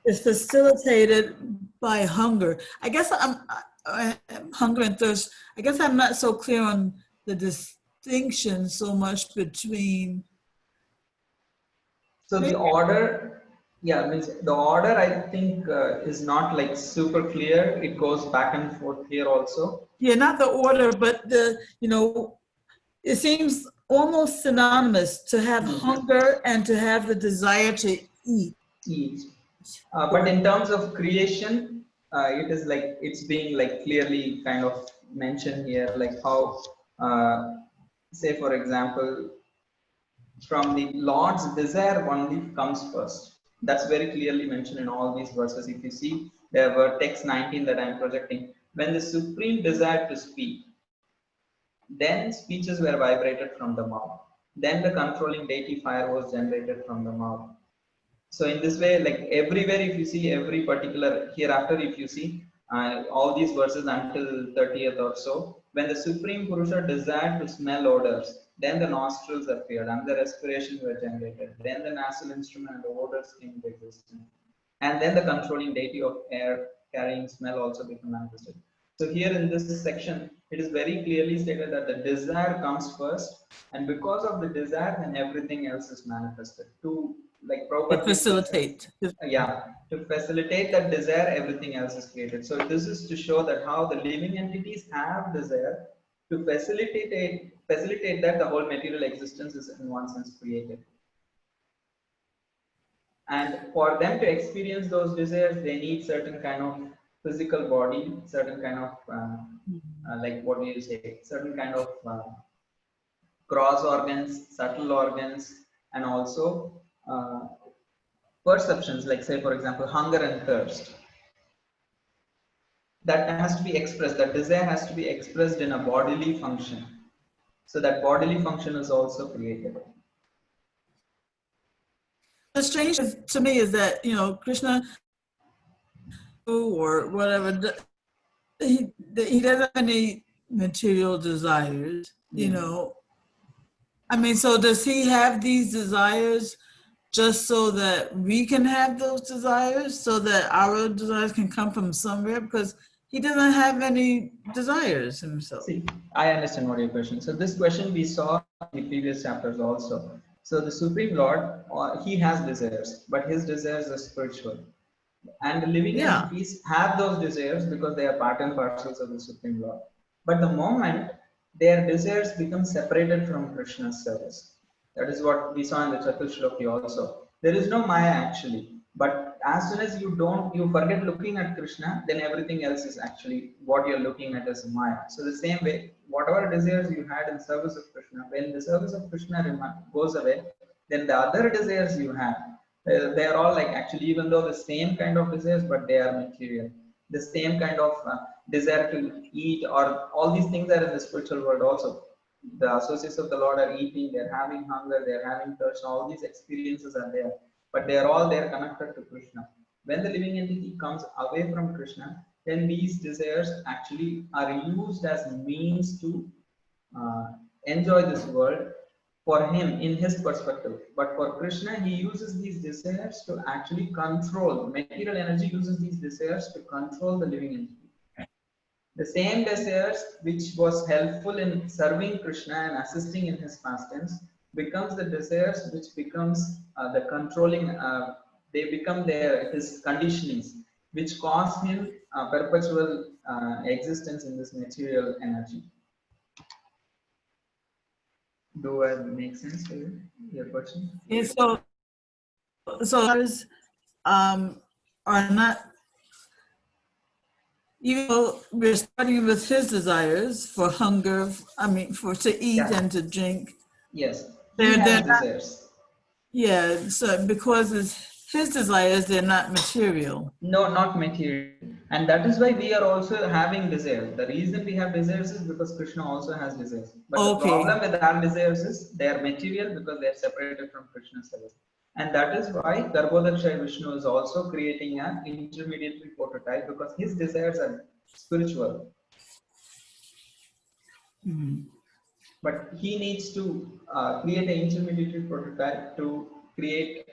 S3: is facilitated by hunger. I guess hunger and thirst. I guess I'm not so clear on the distinction so much between.
S1: So the order, means the order I think is not like super clear. It goes back and forth here also.
S3: Yeah, not the order, but it seems almost synonymous to have hunger and to have the desire to eat.
S1: But in terms of creation, it is like it's being like clearly kind of mentioned here, like how, say for example, from the Lord's desire only comes first. That's very clearly mentioned in all these verses. If you see, there were text 19 that I'm projecting. When the Supreme desired to speak, then speeches were vibrated from the mouth. Then the controlling deity fire was generated from the mouth. So in this way, like everywhere, if you see every particular hereafter, if you see all these verses until 30th or so, when the Supreme Purusha desired to smell odors, then the nostrils appeared and the respiration were generated. Then the nasal instrument and the odors came into existence. And then the controlling deity of air carrying smell also become manifested. So here in this section, it is very clearly stated that the desire comes first, and because of the desire, then everything else is manifested. To like
S3: To
S1: Prabhupada gives us,
S3: facilitate.
S1: yeah, to facilitate that desire, everything else is created. So this is to show that how the living entities have desire to facilitate that the whole material existence is in one sense created. And for them to experience those desires, they need certain kind of physical body, certain kind of like what do you say, certain kind of gross organs, subtle organs, and also perceptions, like say for example hunger and thirst. That has to be expressed, that desire has to be expressed in a bodily function. So that bodily function is also created.
S3: The strange to me is that, you know, Krishna or whatever, he doesn't have any material desires, you know. I mean, so does he have these desires just so that we can have those desires, so that our desires can come from somewhere? Because he doesn't have any desires himself.
S1: See, I understand what your question. So this question we saw in the previous chapters also. So the Supreme Lord, he has desires, but his desires are spiritual. And the living entities have those desires because they are part and parcels of the Supreme Lord. But the moment their desires become separated from Krishna's service, that is what we saw in the Chaturshloki also. There is no Maya actually. But as soon as you forget looking at Krishna, then everything else is actually what you're looking at as Maya. So the same way, whatever desires you had in service of Krishna, when the service of Krishna goes away, then the other desires you have, they are all like actually, even though the same kind of desires, but they are material. The same kind of desire to eat, or all these things are in the spiritual world also. The associates of the Lord are eating, they're having hunger, they're having thirst, all these experiences are there, but they are all there connected to Krishna. When the living entity comes away from Krishna, then these desires actually are used as means to enjoy this world for him in his perspective. But for Krishna, he uses these desires to actually control. Material energy uses these desires to control the living entity. The same desires which was helpful in serving Krishna and assisting in his pastimes becomes the desires which becomes the controlling, they become his conditionings, which cause him perpetual existence in this material energy. Do I make sense to you, your question?
S3: Yeah, so ours are not, even though we're starting with his desires for hunger, I mean, for to eat and to drink.
S1: Yes,
S3: They're not,
S1: desires.
S3: yeah, so because it's his desires, they're not material.
S1: No, not material. And that is why we are also having desires. The reason we have desires is because Krishna also has desires. But the problem with our desires is they are material because they are separated from Krishna's service. And that is why Garbhodakshay Vishnu is also creating an intermediary prototype, because his desires are spiritual. But he needs to create an intermediary prototype to create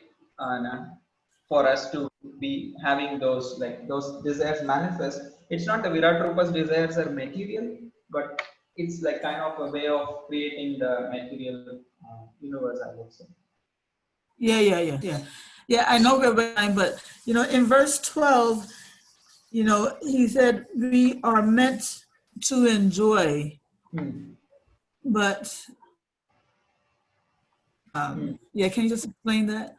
S1: for us to be having those, like those desires manifest. It's not the Virat Rupa's desires are material, but it's like kind of a way of creating the material universe, I would say.
S3: Yeah, I know we're behind, but you know, in verse 12, you know, he said we are meant to enjoy, but yeah, can you just explain that?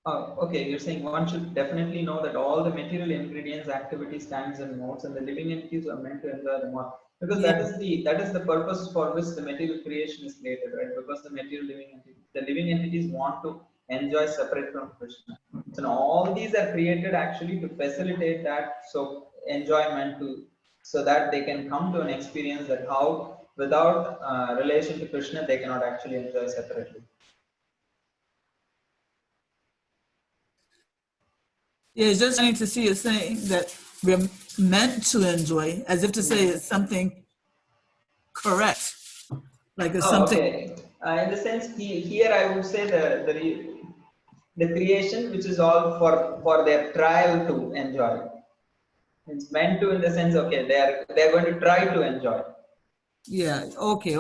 S1: Okay, you're saying one should definitely know that all the material ingredients, activities, times, and modes, and the living entities are meant to enjoy them all. Because that is the purpose for which the material creation is created, right? Because the living entities want to enjoy separate from Krishna. So now all these are created actually to facilitate that, so enjoyment to, so that they can come to an experience that how without relation to Krishna they cannot actually enjoy separately.
S3: Yeah, it's just funny to see it saying that we're meant to enjoy, as if to say it's something correct, like it's something.
S1: Okay. In the sense, here I would say the creation which is all for their trial to enjoy. It's meant to in the sense, okay, they're going to try to enjoy.
S3: Yeah. Okay.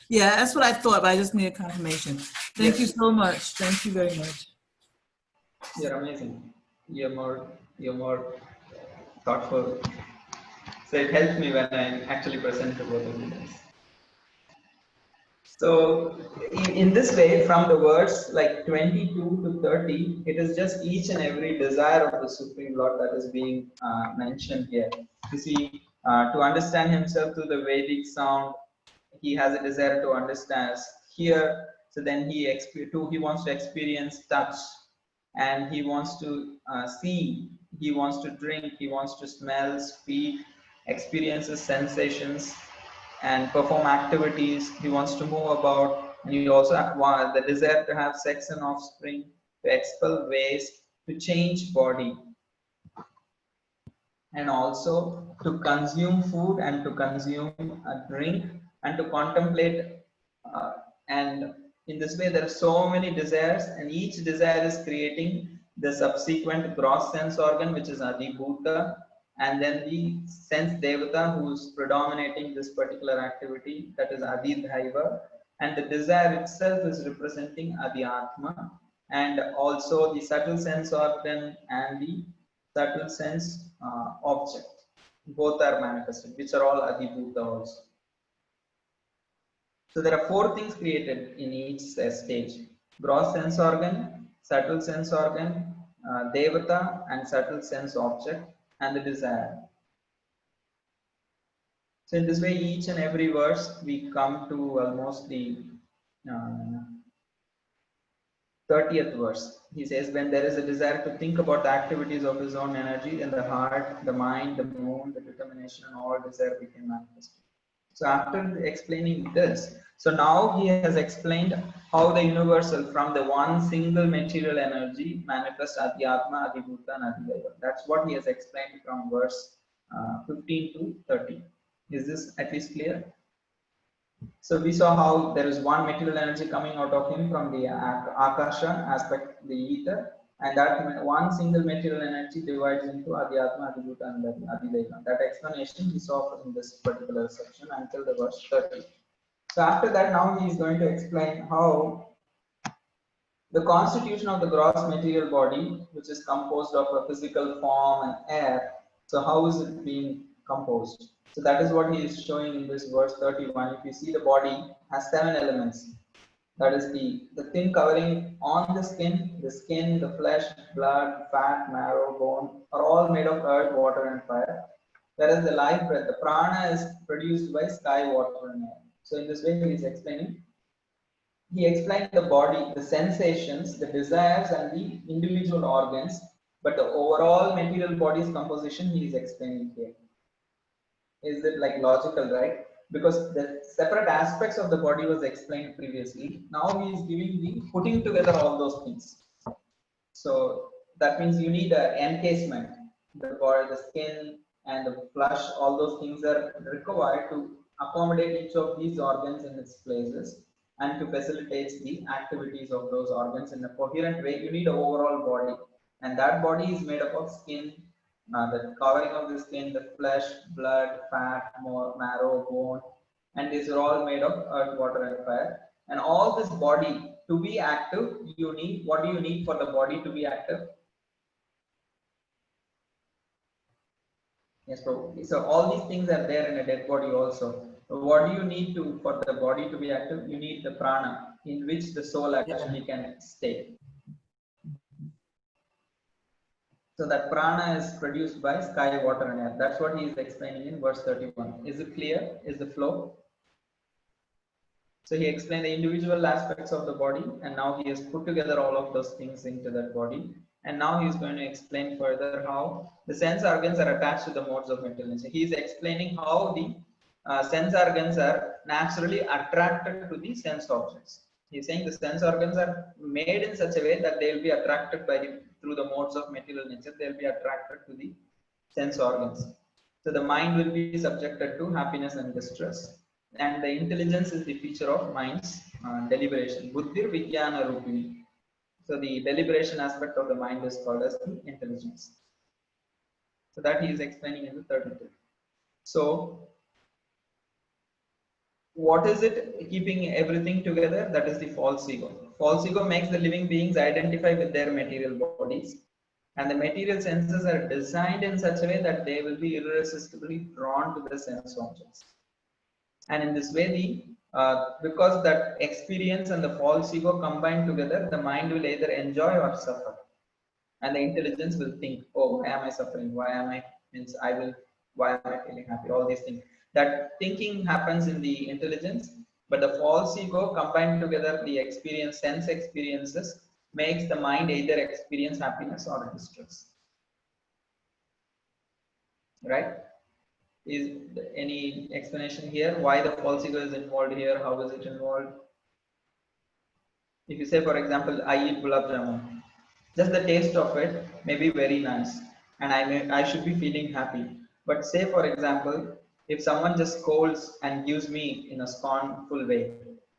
S3: Yeah, that's what I thought, but I just needed confirmation. Thank you so much. Thank you very much.
S1: You're amazing. You're more thoughtful. So it helps me when I actually present to both of you guys. So in this way, from the words like 22 to 30, it is just each and every desire of the Supreme Lord that is being mentioned here. You see, to understand himself through the Vedic sound, he has a desire to understand here. So then he wants to experience touch, and he wants to see, he wants to drink, he wants to smell, speak, experiences sensations, and perform activities. He wants to move about, and he also wants the desire to have sex and offspring, to expel waste, to change body, and also to consume food and to consume a drink and to contemplate. uh, and in this way, there are so many desires, and each desire is creating the subsequent gross sense organ, which is Adibhuta, and then the sense devata who is predominating this particular activity, that is Adidhaiva, and the desire itself is representing Adhyatma, and also the subtle sense organ and the subtle sense object. Both are manifested, which are all Adibhuta also. So there are four things created in each stage: gross sense organ, subtle sense organ, devata, and subtle sense object, and the desire. So in this way, each and every verse, we come to almost the 30th verse. He says, when there is a desire to think about the activities of his own energy, then the heart, the mind, the moon, the determination, and all desire became manifest. So after explaining this, so now he has explained how the universal from the one single material energy manifests Adhyatma, Adibhuta, and Adhidaiva. That's what he has explained from verse 15 to 30. Is this at least clear? So we saw how there is one material energy coming out of him from the Akasha aspect, the ether, and that one single material energy divides into Adhyatma, Adibhuta, and Adhidaiva. That explanation we saw in this particular section until the verse 30. So after that, now he is going to explain how the constitution of the gross material body, which is composed of a physical form and air, so how is it being composed? So that is what he is showing in this verse 31. If you see, the body has 7 elements. That is the thing covering on the skin, the flesh, blood, fat, marrow, bone are all made of earth, water, and fire. Whereas the life breath, the prana, is produced by sky, water, and air. So in this way, he is explaining. He explained the body, the sensations, the desires, and the individual organs, but the overall material body's composition he is explaining here. Is it like logical, right? Because the separate aspects of the body was explained previously. Now he is giving the putting together all those things. So that means you need an encasement. The body, the skin, and the flesh, all those things are required to accommodate each of these organs in its places and to facilitate the activities of those organs in a coherent way. You need an overall body, and that body is made up of skin, the covering of the skin, the flesh, blood, fat, marrow, bone, and these are all made of earth, water, and fire. And all this body to be active, you need, what do you need for the body to be active? Yes, probably. So all these things are there in a dead body also. So what do you need to for the body to be active? You need the prana, in which the soul actually can stay. So that prana is produced by sky, water, and air. That's what he is explaining in verse 31. Is it clear? Is the flow? So he explained the individual aspects of the body, and now he has put together all of those things into that body. And now he is going to explain further how the sense organs are attached to the modes of intelligence. He is explaining how the sense organs are naturally attracted to the sense objects. He is saying the sense organs are made in such a way that they will be attracted through the modes of material nature. They will be attracted to the sense organs. So the mind will be subjected to happiness and distress. And the intelligence is the feature of mind's deliberation. Buddhir Vijnana Rupini. So the deliberation aspect of the mind is called as the intelligence. So that he is explaining in the 32. So what is it keeping everything together? That is the false ego. False ego makes the living beings identify with their material bodies, and the material senses are designed in such a way that they will be irresistibly drawn to the sense objects. And in this way, because that experience and the false ego combine together, the mind will either enjoy or suffer. And the intelligence will think, oh, why am I suffering? Why am I, means I will, why am I feeling happy? All these things. That thinking happens in the intelligence, but the false ego combined together the experience, sense experiences, makes the mind either experience happiness or distress. Right? Is any explanation here why the false ego is involved here? How is it involved? If you say, for example, I eat gulab jamun, just the taste of it may be very nice, and I should be feeling happy. But say, for example, if someone just scolds and gives me in a scornful way,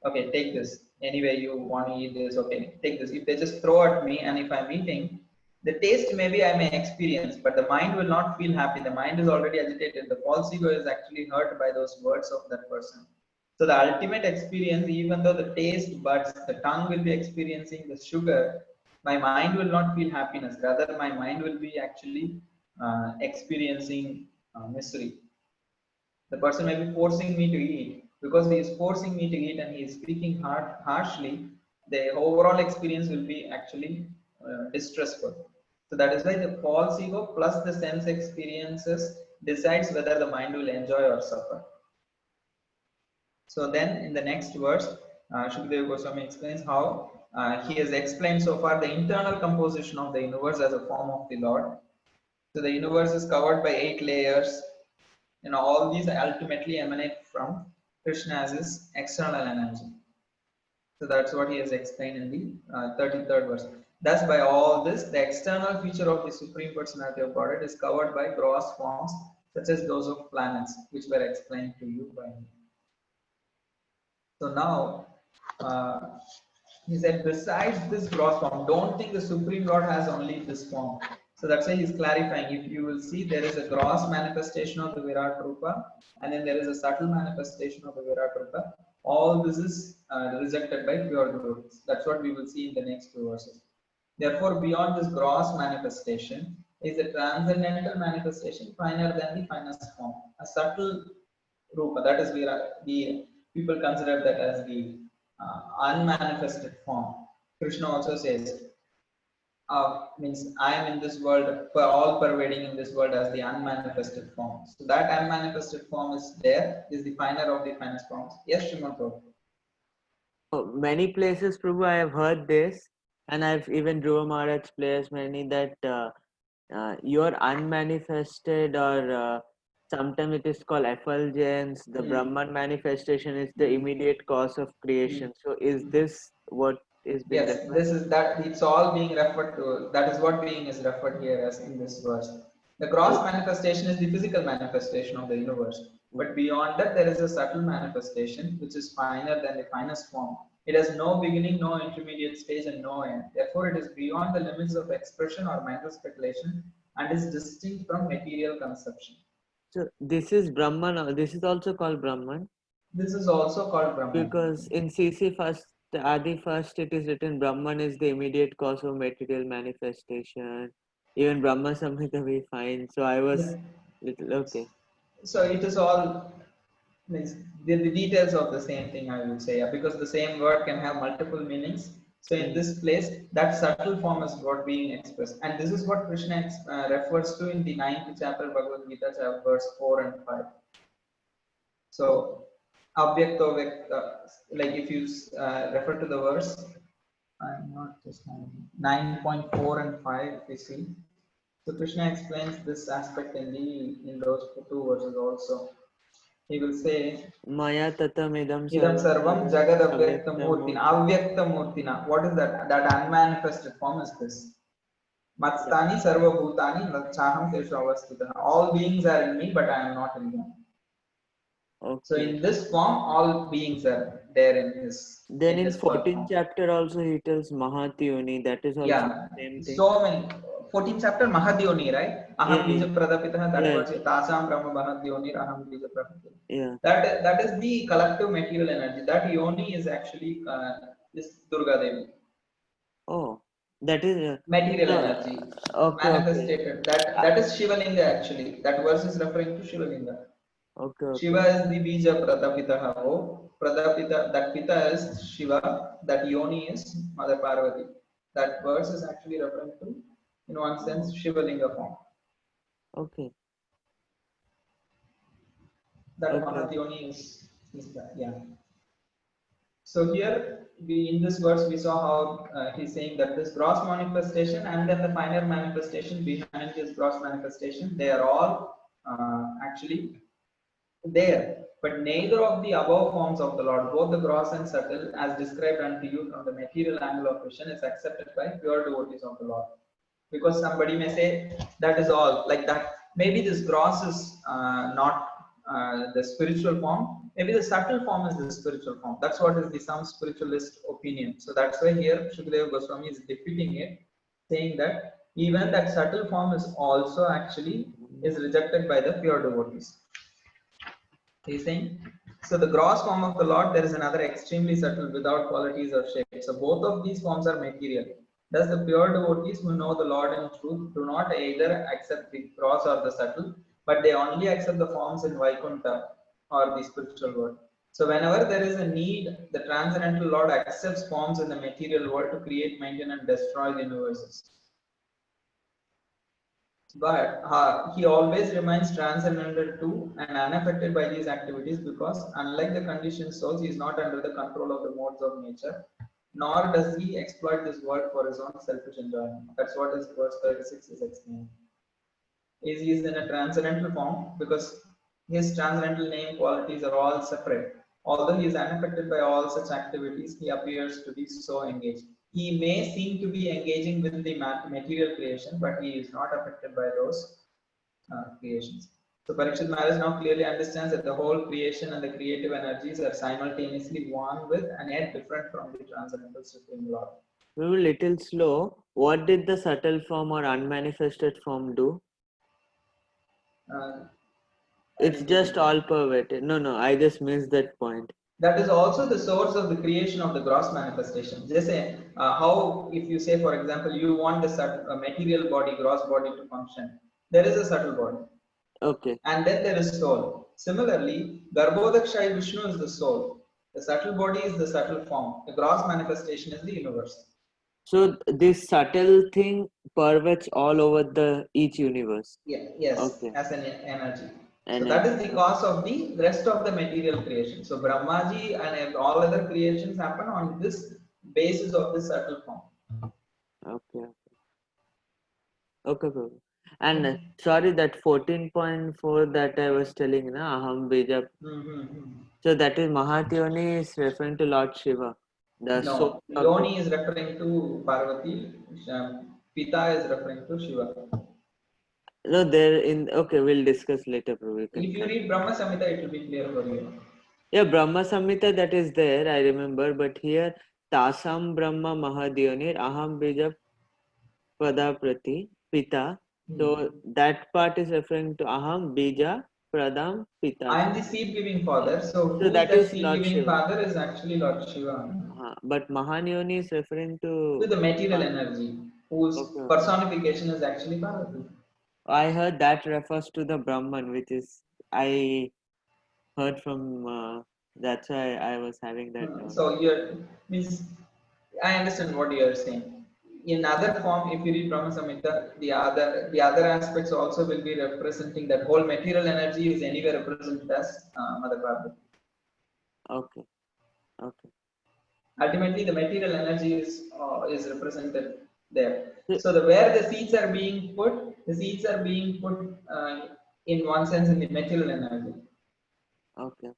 S1: okay, take this. Anyway, you want to eat this, okay, take this. If they just throw at me, and if I'm eating, the taste maybe I may experience, but the mind will not feel happy. The mind is already agitated. The false ego is actually hurt by those words of that person. So the ultimate experience, even though the taste buds, the tongue will be experiencing the sugar, my mind will not feel happiness. Rather, my mind will be actually experiencing misery. The person may be forcing me to eat. Because he is forcing me to eat and he is speaking harshly, the overall experience will be actually distressful. So that is why the false ego plus the sense experiences decides whether the mind will enjoy or suffer. So then in the next verse, Shukadeva Goswami explains how he has explained so far the internal composition of the universe as a form of the Lord. So the universe is covered by 8 layers. All these ultimately emanate from Krishna as his external energy. So that's what he has explained in the 33rd verse. Thus, by all this, the external feature of the Supreme Personality of Godhead is covered by gross forms such as those of planets, which were explained to you by me. So now, he said, besides this gross form, don't think the Supreme Lord has only this form. So that's why he's clarifying. If you will see, there is a gross manifestation of the Virat Rupa, and then there is a subtle manifestation of the Virat Rupa. All this is rejected by pure devotees. That's what we will see in the next 2 verses. Therefore, beyond this gross manifestation is a transcendental manifestation, finer than the finest form. A subtle Rupa, that is the people consider that as the unmanifested form. Krishna also says, means I am in this world, all pervading in this world as the unmanifested form. So that unmanifested form is there, is the finer of the finest forms. Yes, Srimad Prabhu.
S2: Many places, Prabhu, I have heard this, and I've even Dhruva Maharaj players many that your unmanifested or sometimes it is called effulgence, the Brahman manifestation is the immediate cause of creation. So is this what is being
S1: Yes,
S2: referred?
S1: this is that, it's all being referred to, that is what being is referred here as in this verse. The gross manifestation is the physical manifestation of the universe, but beyond that there is a subtle manifestation which is finer than the finest form. It has no beginning, no intermediate stage, and no end. Therefore, it is beyond the limits of expression or mental speculation and is distinct from material conception.
S2: So this is Brahman, or this is also called Brahman?
S1: This is also called Brahman.
S2: Because in CC first, Adi first, it is written Brahman is the immediate cause of material manifestation. Even Brahma Samhita we find. So I was little okay.
S1: So it is all, means the details of the same thing, I would say, because the same word can have multiple meanings. So in this place, that subtle form is what being expressed, and this is what Krishna refers to in the 9th chapter Bhagavad Gita, verse 4 and 5. So Avyakto Vyakta, like if you refer to the verse, I'm not just 9.4 and 5, if you see. So Krishna explains this aspect in those 2 verses also. He will say,
S2: Maya tatam idam
S1: Idam sarvam jagad avyakta murtina. Avyakta murtina. What is that? That unmanifested form is this. Matstani sarva bhutani lachaham teshu avastitah. All beings are in me, but I am not in them.
S2: Okay.
S1: So in this form, all beings are. there in his
S2: Then in
S1: full form.
S2: 14th chapter also he tells Mahatyoni, that is also
S1: Yeah,
S2: the same thing.
S1: so many. 14th chapter Mahadyoni, right? Aham
S2: Yeah,
S1: bija pradapitah, that
S2: yeah,
S1: was it. Tasam brahma Mahadyoni, aham bija pradapitah.
S2: yeah.
S1: That is the collective material energy. That yoni is actually this Durga Devi.
S2: Oh, that is
S1: Material
S2: no,
S1: energy
S2: okay,
S1: manifested. That is Shivalinga actually. That verse is referring to Shivalinga.
S2: okay.
S1: Shiva is the bija pradapitah. Pradapita, that pita is Shiva, that yoni is Mother Parvati. That verse is actually referring to, in one sense, Shivalinga form.
S2: Okay.
S1: That
S2: Okay.
S1: Mahadyoni is that, yeah. So here, in this verse, we saw how he's saying that this gross manifestation and then the finer manifestation behind this gross manifestation, they are all actually there, but neither of the above forms of the Lord, both the gross and subtle, as described unto you from the material angle of vision, is accepted by pure devotees of the Lord. Because somebody may say that is all, like that. Maybe this gross is not the spiritual form. Maybe the subtle form is the spiritual form. That's what is the some spiritualist opinion. So that's why here Shukadeva Goswami is defeating it, saying that even that subtle form is also actually is rejected by the pure devotees. He's saying, so the gross form of the Lord, there is another extremely subtle without qualities or shape. So both of these forms are material. Thus the pure devotees who know the Lord in truth do not either accept the gross or the subtle, but they only accept the forms in Vaikuntha or the spiritual world. So whenever there is a need, the transcendental Lord accepts forms in the material world to create, maintain and destroy the universes. But he always remains transcendental too and unaffected by these activities because, unlike the conditioned souls, he is not under the control of the modes of nature, nor does he exploit this world for his own selfish enjoyment. That's what his verse 36 is explaining. He is in a transcendental form because his transcendental name qualities are all separate. Although he is unaffected by all such activities, he appears to be so engaged. He may seem to be engaging with the material creation, but he is not affected by those creations. So Parikshit Maharaj now clearly understands that the whole creation and the creative energies are simultaneously one with and yet different from the transcendental Supreme Lord.
S2: We were a little slow. What did the subtle form or unmanifested form do? It's just all pervaded. No, I just missed that point.
S1: That is also the source of the creation of the gross manifestation. Just say how, if you say, for example, you want the material body, gross body to function, there is a subtle body.
S2: Okay.
S1: And then there is soul. Similarly, Garbhodakshai Vishnu is the soul. The subtle body is the subtle form. The gross manifestation is the universe.
S2: So this subtle thing pervades all over the each universe.
S1: Yeah, yes,
S2: okay.
S1: As an energy.
S2: And
S1: so that is the cause of the rest of the material creation. So Brahmaji and all other creations happen on this basis of the subtle form.
S2: Okay. And sorry, that 14.4 that I was telling, na, Aham Bija. So that is Mahatyoni is referring to Lord Shiva.
S1: No, Yoni is referring to Parvati. Pita is referring to Shiva.
S2: No, there in okay, we'll discuss later.
S1: If you read Brahma Samhita, it will be clear for you.
S2: Yeah, Brahma Samhita, that is there, I remember, but here Tasam Brahma Mahadyonir Aham Bija Pradaprati Pita. So that part is referring to Aham Bija Pradam Pita.
S1: I am the seed giving father. So who
S2: that
S1: is
S2: is
S1: seed
S2: Lord
S1: giving
S2: Shiva.
S1: father is actually Lord Shiva.
S2: But Mahanyoni is referring to
S1: the material energy, whose personification is actually Parvati.
S2: I heard that refers to the Brahman, which is I heard from. That's why I was having that.
S1: So means I understand what you are saying. In other form, if you read Brahma Samhita, the other aspects also will be representing that whole material energy is anywhere represented as Mother Parvati.
S2: Okay.
S1: Ultimately, the material energy is represented there. So where the seeds are being put, in one sense in the material energy.
S2: Okay.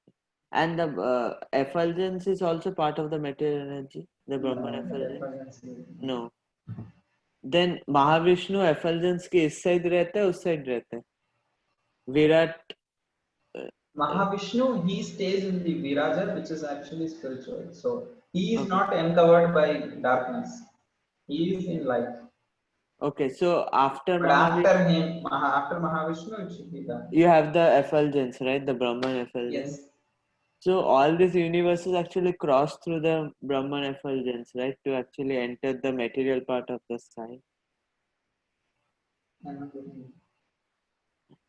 S2: And the effulgence is also part of the material energy, the Brahman effulgence? No. Then Mahavishnu effulgence के इस side रहता है उस side रहता है? Virat
S1: Mahavishnu, he stays in the Viraja, which is actually spiritual. So he is
S2: Okay.
S1: not encovered by darkness. He is in light.
S2: Okay, so after
S1: But after him, after Mahavishnu, it should be that.
S2: you have the effulgence, right? The Brahman effulgence.
S1: Yes.
S2: So all these universes actually cross through the Brahman effulgence, right? To actually enter the material part of the sky.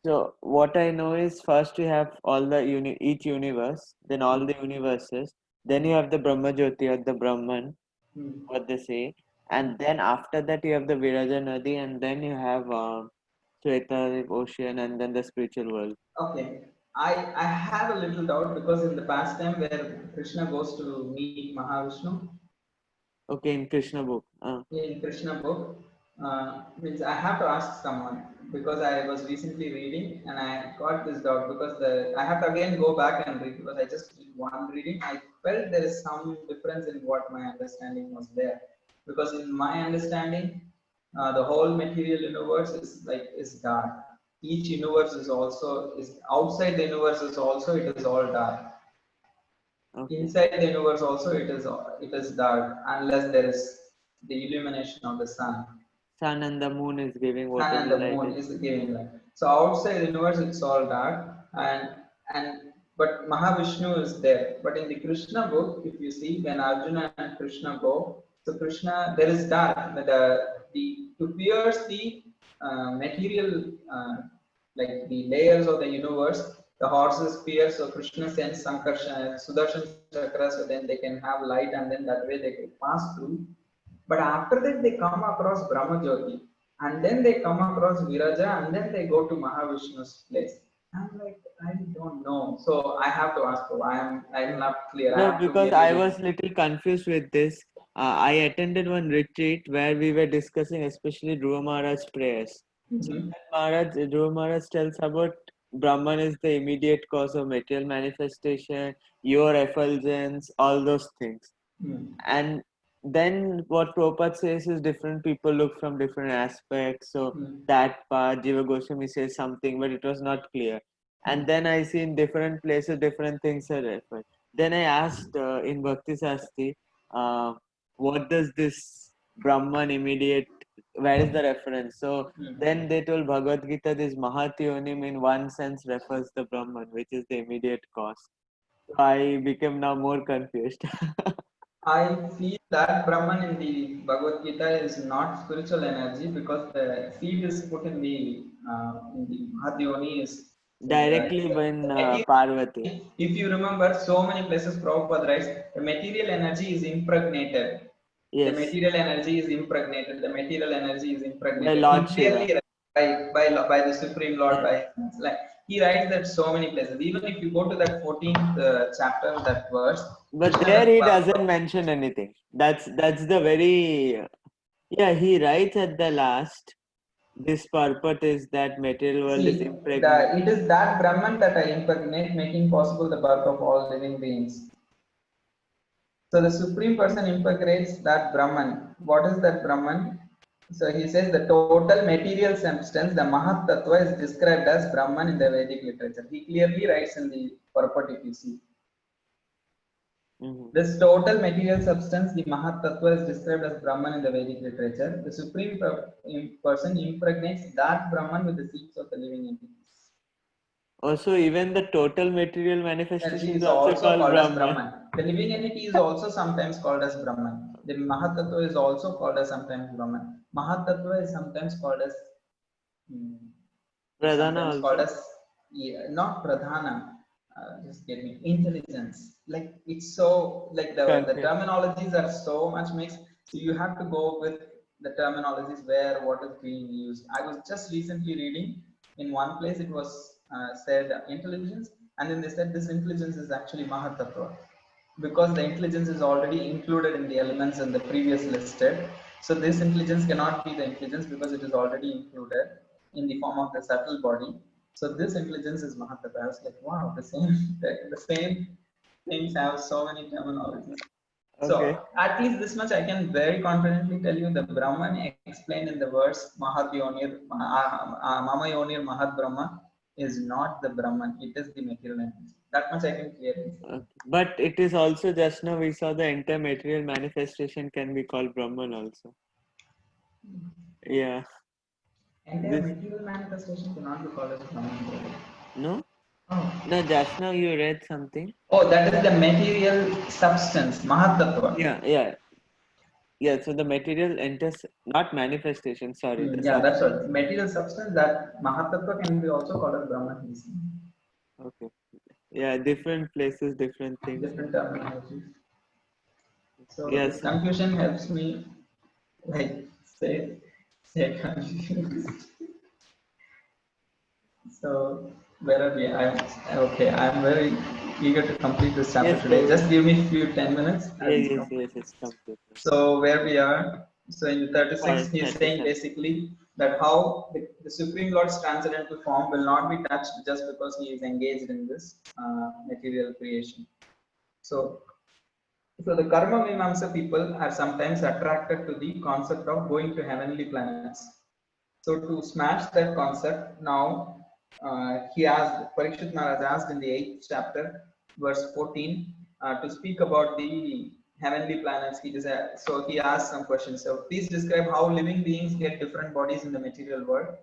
S2: So what I know is first you have all the each universe, then all the universes, then you have the Brahma Jyoti or the Brahman, what they say, and then after that you have the Viraja Nadi, and then you have Shweta ocean, and then the spiritual world.
S1: Okay. I have a little doubt because in the past time where Krishna goes to meet Mahavishnu,
S2: Okay, in Krishna book.
S1: in Krishna book, means I have to ask someone because I was recently reading and I got this doubt because I have to again go back and read because I just did one reading. I felt there is some difference in what my understanding was there because in my understanding, the whole material universe is dark. Each universe is outside the universe is also it is all dark.
S2: Okay.
S1: Inside the universe also it is dark unless there is the illumination of the sun.
S2: Sun and the moon is giving
S1: Sun
S2: whatever
S1: and the
S2: light
S1: moon
S2: is.
S1: is giving light. So outside the universe it's all dark and but Mahavishnu is there. But in the Krishna book, if you see when Arjuna and Krishna go, so Krishna there is dark. To pierce the material like the layers of the universe, the horses pierce. So Krishna sends Sankarshan, Sudarshan Chakra, so then they can have light and then that way they can pass through. But after that, they come across Brahma Jyoti, and then they come across Viraja, and then they go to Mahavishnu's place. I'm like, I don't know. So I have to ask you. I'm not clear. I
S2: No,
S1: have to
S2: because
S1: really
S2: I
S1: read.
S2: was little confused with this. I attended one retreat where we were discussing especially Dhruva Maharaj's prayers. So
S1: Mhm.
S2: Dhruva Maharaj tells about Brahman is the immediate cause of material manifestation, your effulgence, all those things.
S1: Mm.
S2: And then what Prabhupada says is different people look from different aspects. So
S1: Mm.
S2: that part, Jiva Goswami says something, but it was not clear. And then I see in different places, different things are referred. Then I asked in Bhakti Sasti, what does this Brahman immediate, where is the reference? So
S1: Mm.
S2: then they told Bhagavad Gita, this Mahatyonim in one sense refers the Brahman, which is the immediate cause. So I became now more confused.
S1: I feel that Brahman in the Bhagavad Gita is not spiritual energy because the seed is put in the Mahadyoni is so
S2: Directly when
S1: the
S2: Parvati.
S1: if you remember, so many places Prabhupada writes, the material energy is impregnated. The
S2: Yes,
S1: material energy is impregnated. The material energy is
S2: by
S1: impregnated. He
S2: Lord
S1: clearly
S2: Shiva.
S1: writes by the Supreme Lord.
S2: Yes.
S1: Like he writes that so many places. Even if you go to that 14th chapter, that verse,
S2: But
S1: Krishna
S2: there he
S1: Daspa,
S2: doesn't mention anything. That's the very yeah, he writes at the last. This purport is that material world is
S1: see,
S2: impregnated.
S1: it is that Brahman that I impregnate, making possible the birth of all living beings. So the Supreme Person impregnates that Brahman. What is that Brahman? So he says the total material substance, the Mahat Tattva, is described as Brahman in the Vedic literature. He clearly writes in the purport, if you see.
S2: Mhm.
S1: This total material substance, the Mahat Tattva, is described as Brahman in the Vedic literature. The Supreme Person impregnates that Brahman with the seeds of the living entities.
S2: Also, even the total material
S1: Energy
S2: manifestation is
S1: is
S2: also
S1: also
S2: called
S1: called as
S2: Brahman.
S1: Brahman. The living entity is also sometimes called as Brahman. The Mahatattva is also called as sometimes Brahman. Mahatattva is sometimes called as hmm, is
S2: Pradhana
S1: sometimes called
S2: also.
S1: as not Pradhana. Just get me intelligence. Like it's so like the
S2: Confused.
S1: terminologies are so much mixed. So you have to go with the terminologies where what is being used. I was just recently reading in one place it was said intelligence, and then they said this intelligence is actually Mahatattva because the intelligence is already included in the elements in the previous listed. So this intelligence cannot be the intelligence because it is already included in the form of the subtle body. So this intelligence is Mahatattva. I was like, wow, the same things have so many terminologies.
S2: Okay.
S1: So at least this much I can very confidently tell you the Brahman explained in the verse Mahadyonir Mama Yonir Mahat Brahma is not the Brahman, it is the material energy. That much I can clearly say.
S2: Okay. But it is also, just now we saw the entire material manifestation can be called Brahman also. Yeah.
S1: Entire
S2: This,
S1: material manifestation cannot be called as Brahman.
S2: no?
S1: Oh.
S2: No, just now you read something.
S1: Oh, that is the material substance, Mahatattva.
S2: Yeah. Yeah, so the material enters, not manifestation, sorry, the
S1: Yeah, that's
S2: substance.
S1: what. Material substance, that Mahatattva can be also called as Brahman.
S2: Okay. Yeah, different places, different things.
S1: Different terminology. So this
S2: Yes.
S1: confusion helps me like say confusion. So where are we? I'm very eager to complete this chapter
S2: Yes,
S1: today.
S2: so
S1: Just give me a few 10 minutes. I will complete.
S2: yes, complete.
S1: So where we are, so in 36,
S2: Or
S1: he is saying
S2: 37.
S1: basically that how the Supreme Lord's transcendental form will not be touched just because he is engaged in this material creation. So the Karma Mimamsa people are sometimes attracted to the concept of going to heavenly planets. So to smash that concept, now Parikshit Maharaj asked in the 8th chapter, verse 14, to speak about the heavenly planets. So he asked some questions. So please describe how living beings get different bodies in the material world.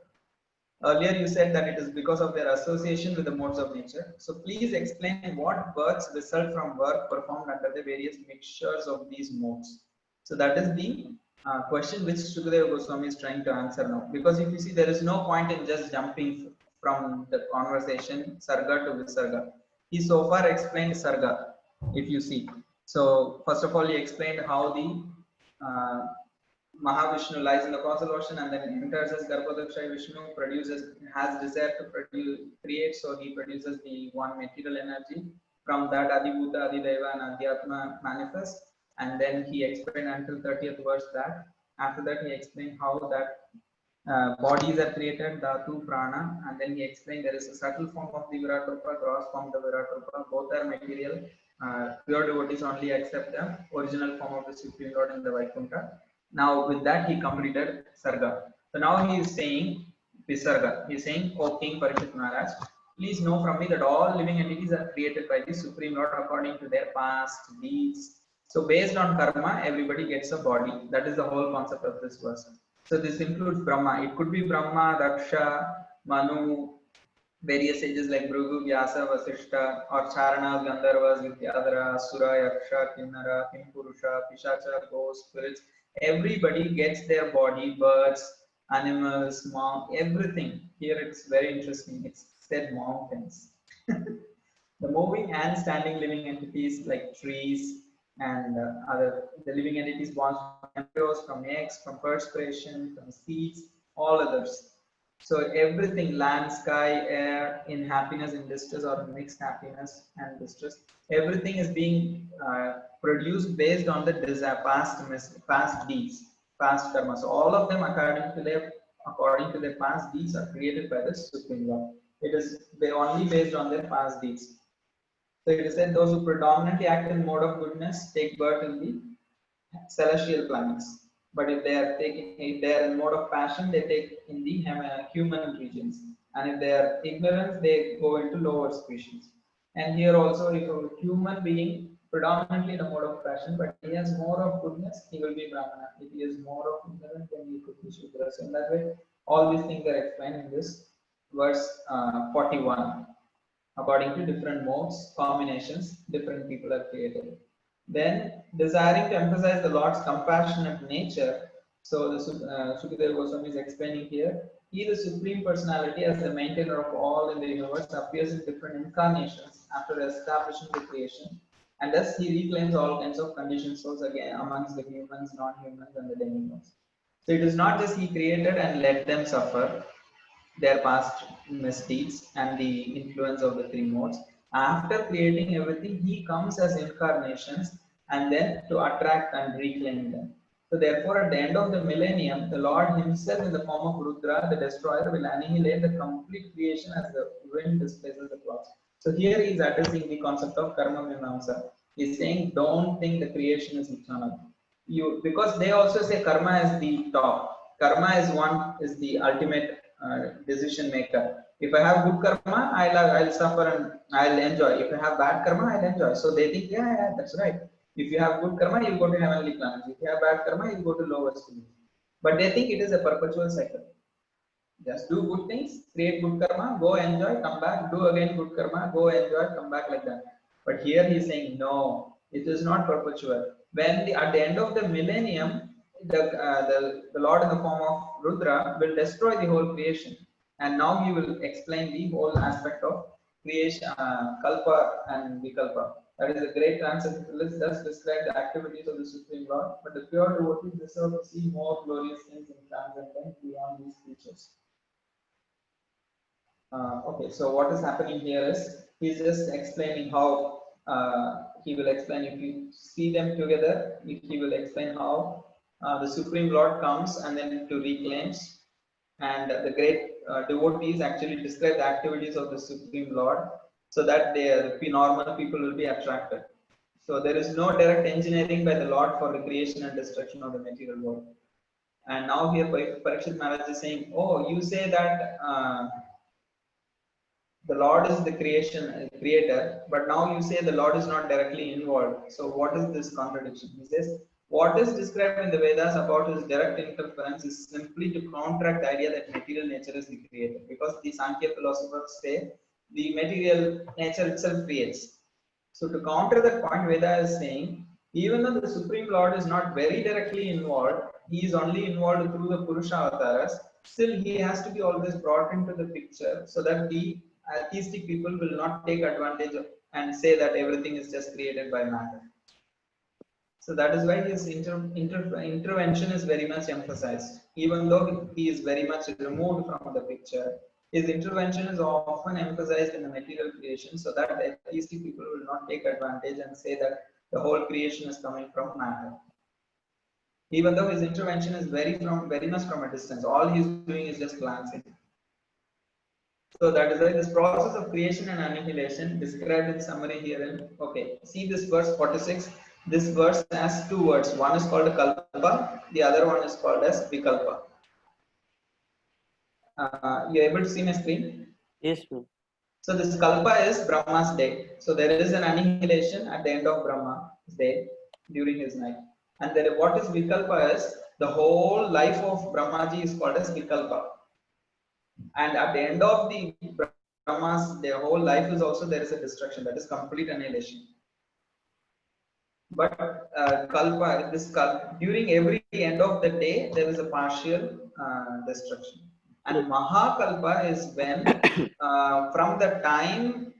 S1: Earlier you said that it is because of their association with the modes of nature. So please explain what births result from work performed under the various mixtures of these modes. So that is the question which Shukadeva Goswami is trying to answer now. Because if you see, there is no point in just jumping from the conversation Sarga to Visarga. He so far explained Sarga, if you see. So first of all, he explained how the Mahavishnu lies in the causal ocean and then enters as Garbhodakshay. Vishnu has desire to create, so he produces the one material energy. From that, Adibhuta, Adideva, and Adhyatma manifest. And then he explained until 30th verse that. After that, he explained how that bodies are created, Dhatu, Prana, and then he explained there is a subtle form of the Virat Rupa, gross form of the Virat Rupa. Both are material. Pure devotees only accept the original form of the Supreme Lord in the Vaikuntha. Now with that he completed Sarga. So now he is saying Visarga. He is saying, O King Parikshit Maharaj, please know from me that all living entities are created by the Supreme Lord according to their past deeds. So based on karma, everybody gets a body. That is the whole concept of this verse. So this includes Brahma. It could be Brahma, Daksha, Manu, various sages like Bhrigu, Vyasa, Vasishta, or Charanas, Gandharvas, Vidyadhara, Asura, Yaksha, Kinnara, Kimpurusha, Pishacha, ghosts, spirits. Everybody gets their body, birds, animals, everything. Here it's very interesting. It's said mountains. The moving and standing living entities like trees and the living entities born from embryos, from eggs, from perspiration, from seeds, all others. So everything, land, sky, air, in happiness, in distress, or in mixed happiness and distress, everything is being produced based on the desire, past deeds, past karma. So all of them, according to their past deeds, are created by the Supreme Lord. It is only based on their past deeds. So it is said those who predominantly act in mode of goodness take birth in the celestial planets. But if they are in mode of passion, they take in the human regions. And if they are ignorant, they go into lower species. And here also, if a human being predominantly in a mode of passion, but he has more of goodness, he will be Brahmana. If he is more of ignorance, then he could be Shudra. So in that way, all these things are explained in this verse 41. According to different modes, combinations, different people are created. Then, desiring to emphasize the Lord's compassionate nature, so the Shukadeva Goswami is explaining here, he, the Supreme Personality, as the maintainer of all in the universe, appears in different incarnations after establishing the creation, and thus he reclaims all kinds of conditioned souls again amongst the humans, non-humans, and the demigods. So it is not just he created and let them suffer their past misdeeds and the influence of the three modes. After creating everything, he comes as incarnations and then to attract and reclaim them. So therefore, at the end of the millennium, the Lord himself in the form of Rudra, the destroyer, will annihilate the complete creation as the wind displaces the clouds. So here he is addressing the concept of karma mimamsa. He's saying, don't think the creation is eternal. Because they also say karma is the top. Karma is the ultimate decision maker. If I have good karma, I'll suffer and I'll enjoy. If I have bad karma, I'll enjoy. So they think, yeah, that's right. If you have good karma, you'll go to heavenly planets. If you have bad karma, you'll go to lower stages. But they think it is a perpetual cycle. Just do good things, create good karma, go enjoy, come back, do again good karma, go enjoy, come back, like that. But here he is saying, no, it is not perpetual. When at the end of the millennium, the Lord in the form of Rudra will destroy the whole creation. And now he will explain the whole aspect of creation, Kalpa and Vikalpa. That is a great answer. Let's just describe the activities of the Supreme Lord. But the pure devotees deserve to see more glorious things in transcendence beyond these creatures. Okay, so what is happening here is he's just explaining how he will explain if you see them together. He will explain how the Supreme Lord comes and then to reclaims, and the great devotees actually describe the activities of the Supreme Lord so that the normal people will be attracted. So there is no direct engineering by the Lord for the creation and destruction of the material world. And now here Parikshit Maharaj is saying, oh, you say that the Lord is the creator, but now you say the Lord is not directly involved. So what is this contradiction? He says, what is described in the Vedas about his direct interference is simply to counteract the idea that material nature is the creator, because the Sankhya philosophers say the material nature itself creates. So to counter that point, Veda is saying, even though the Supreme Lord is not very directly involved, he is only involved through the Purusha avatars, still he has to be always brought into the picture so that the atheistic people will not take advantage of and say that everything is just created by matter. So that is why his intervention is very much emphasized. Even though he is very much removed from the picture, his intervention is often emphasized in the material creation so that atheistic people will not take advantage and say that the whole creation is coming from matter. Even though his intervention is very much from a distance, all he is doing is just glancing. So that is why this process of creation and annihilation described in summary here in, okay, see this verse 46. This verse has two words. One is called Kalpa, the other one is called as Vikalpa. You're able to see my screen?
S2: Yes, ma'am.
S1: So this Kalpa is Brahma's day. So there is an annihilation at the end of Brahma's day during his night. And then what is Vikalpa is the whole life of Brahmaji is called as Vikalpa. And at the end of the Brahma's, their whole life is also there is a destruction, that is complete annihilation. But Kalpa, during every end of the day, there is a partial destruction. And Mahakalpa is when, from the time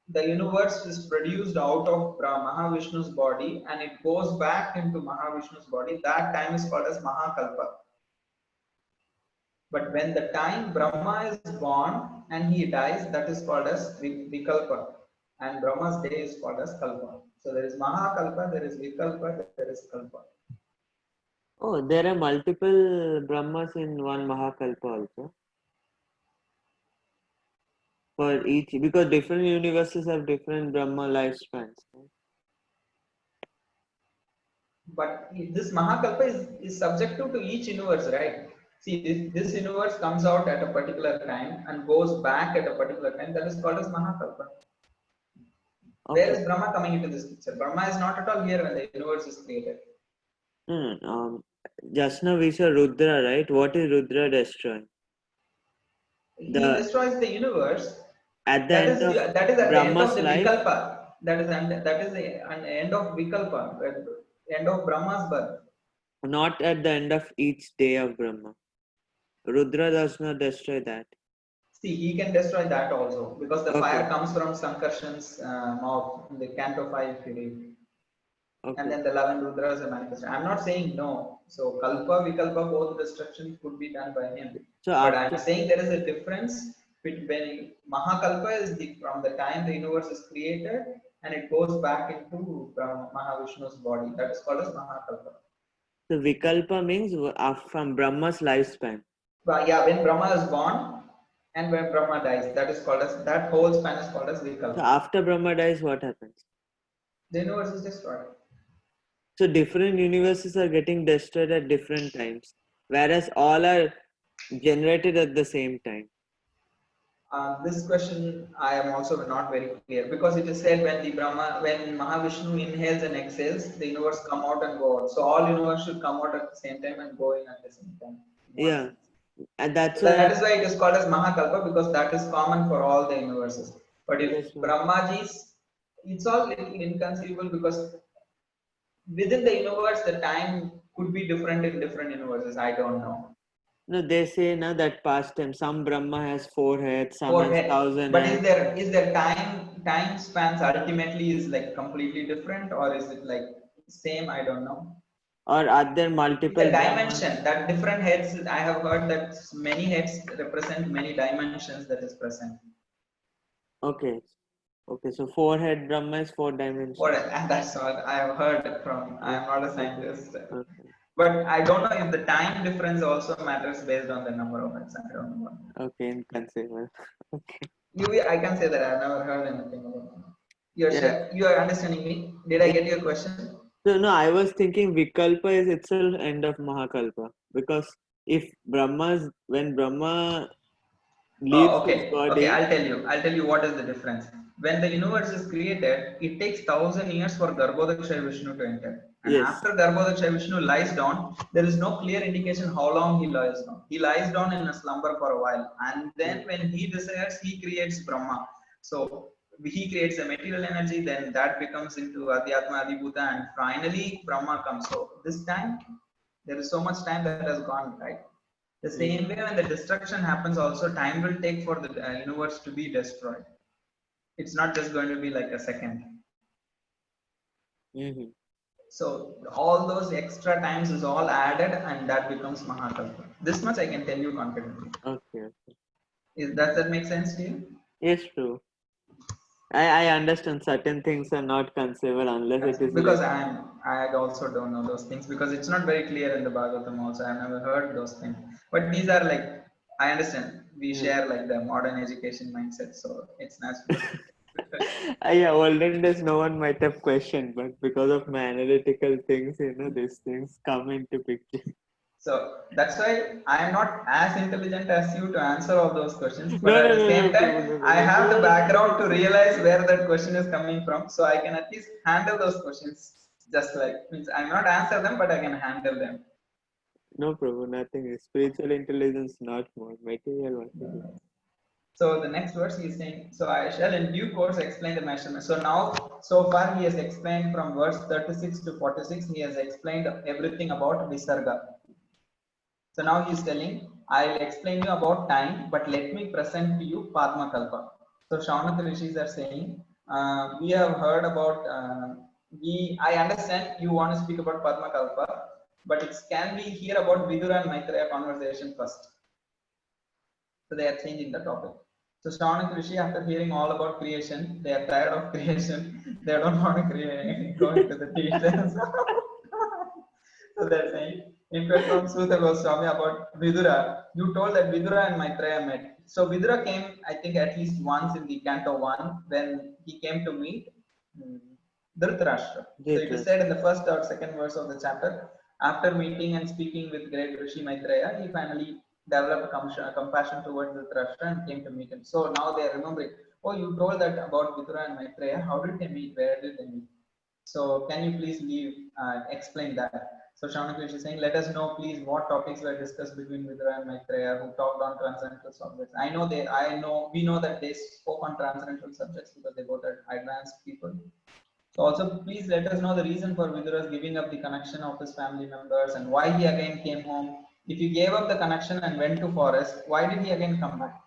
S1: the universe is produced out of Mahavishnu's body and it goes back into Mahavishnu's body, that time is called as Mahakalpa. But when the time Brahma is born and he dies, that is called as Vikalpa. And Brahma's day is called as Kalpa. So there is Mahakalpa, there is Vikalpa, there is Kalpa.
S2: Oh, there are multiple Brahmas in one Mahakalpa also. For each, because different universes have different Brahma lifespans.
S1: But this Mahakalpa is subjective to each universe, right? See, this universe comes out at a particular time and goes back at a particular time. That is called as Mahakalpa. Okay. Where is Brahma coming into this picture? Brahma is not at all here when the universe is created.
S2: Just now we saw Rudra, right? What is Rudra destroying?
S1: He destroys the universe.
S2: At the end of
S1: that is at
S2: Brahma's
S1: the end of the
S2: life?
S1: Vikalpa. That is the end of Vikalpa, end of Brahma's birth.
S2: Not at the end of each day of Brahma. Rudra does not destroy that.
S1: See, he can destroy that also because the fire comes from Sankarshan's mouth in the Canto 5 if you read. Okay. And then the 11 Rudras are manifested. I'm not saying no. So Kalpa, Vikalpa, both destruction could be done by him. So but I'm saying there is a difference between Mahakalpa is from the time the universe is created and it goes back into Mahavishnu's body. That is called as Mahakalpa.
S2: So Vikalpa means from Brahma's lifespan.
S1: But yeah, when Brahma is born and when Brahma dies, that is called as, that whole span is called as Vikalpa.
S2: So after Brahma dies, what happens?
S1: The universe is destroyed.
S2: So different universes are getting destroyed at different times, whereas all are generated at the same time?
S1: This question I am also not very clear, because it is said when Mahavishnu inhales and exhales, the universe come out and go out. So all universe should come out at the same time and go in at the same time. In what
S2: Yeah,
S1: sense?
S2: and that's
S1: So that
S2: why.
S1: is why it is called as Mahakalpa, because that is common for all the universes. But if
S2: That's why.
S1: Brahmaji's, it's all little inconceivable, because within the universe the time could be different in different universes. I don't know.
S2: No, they say now that past time some Brahma has 4 heads, some has
S1: Forehead.
S2: 1,000
S1: But
S2: heads,
S1: is there time spans ultimately is like completely different, or is it like same? I don't know.
S2: or are there
S1: Is the
S2: multiple Brahmas?
S1: dimension that different heads? I have heard that many heads represent many dimensions that is present.
S2: Okay, okay, so 4 head Brahma is 4
S1: What
S2: dimensions.
S1: that's what I have heard from. I am not a
S2: Okay,
S1: scientist,
S2: okay,
S1: but I don't know if the time difference also matters based on the number of heads. I don't know.
S2: okay, inconceivable. Okay,
S1: I can say that I've never heard anything about it.
S2: yeah.
S1: You are understanding me? Did I
S2: Yeah.
S1: get your question?
S2: So no, I was thinking Vikalpa is itself end of Mahakalpa, because if when Brahma leaves
S1: Oh,
S2: his
S1: okay. Okay,
S2: body,
S1: I'll tell you what is the difference. When the universe is created, it takes 1,000 years for Garbhodakshay Vishnu to enter. And
S2: yes,
S1: after Garbhodakshay Vishnu lies down, there is no clear indication how long he lies down. He lies down in a slumber for a while. And then
S2: mm,
S1: when he desires, he creates Brahma. So he creates the material energy, then that becomes into Adhyatma Adibhuta, and finally Brahma comes. So this time, there is so much time that has gone, right? The
S2: mm,
S1: same way, when the destruction happens, also time will take for the universe to be destroyed. It's not just going to be like a second.
S2: mm-hmm.
S1: So all those extra times is all added, and that becomes Mahakalpa. This much I can tell you confidently.
S2: Okay, okay.
S1: Does that make sense to you?
S2: Yes, true. I understand certain things are not conceivable unless it is
S1: Because
S2: like.
S1: I also don't know those things, because it's not very clear in the Bhagavatam also. I've never heard those things. But these are like, I understand. We
S2: Mm.
S1: share like the modern education mindset, so it's natural.
S2: Yeah, olden days no one might have questioned, but because of my analytical things, these things come into picture.
S1: So that's why I am not as intelligent as you to answer all those questions. But
S2: No,
S1: at
S2: no,
S1: the
S2: no,
S1: same
S2: no, Prabhu,
S1: time,
S2: no, no,
S1: I
S2: no. You
S1: have the
S2: are
S1: background to
S2: intelligent.
S1: realize where that question is coming from. So I can at least handle those questions. Just like, means I'm not answer them, but I can handle them.
S2: No, Prabhu, nothing. Spiritual intelligence, not more. Material, what is it?
S1: So the next verse he is saying, so I shall in due course explain the measurement. So now, so far he has explained from verse 36 to 46, he has explained everything about Visarga. So now he is telling, I'll explain you about time, but let me present to you Padma Kalpa. So Shaunaka Rishis are saying, we have heard about, I understand you want to speak about Padma Kalpa, but can we hear about Vidura and Maitreya conversation first? So they are changing the topic. So Shaunaka Rishi, after hearing all about creation, they are tired of creation. They don't want to go into the details. So they're saying, in fact, from Sutta Goswami about Vidura, you told that Vidura and Maitreya met. So Vidura came, I think, at least once in the Canto 1 when he came to meet mm, Dhritarashtra. So it is
S2: Details.
S1: said in the first or second verse of the chapter, after meeting and speaking with great Rishi Maitreya, he finally developed compassion towards Dhritarashtra and came to meet him. So now they are remembering, oh, you told that about Vidura and Maitreya. How did they meet? Where did they meet? So can you please explain that? So Shaunaka is saying, let us know please what topics were discussed between Vidura and Maitreya, who talked on transcendental subjects. We know that they spoke on transcendental subjects because they both are advanced people. So also please let us know the reason for Vidura's giving up the connection of his family members and why he again came home. If he gave up the connection and went to forest, why did he again come back?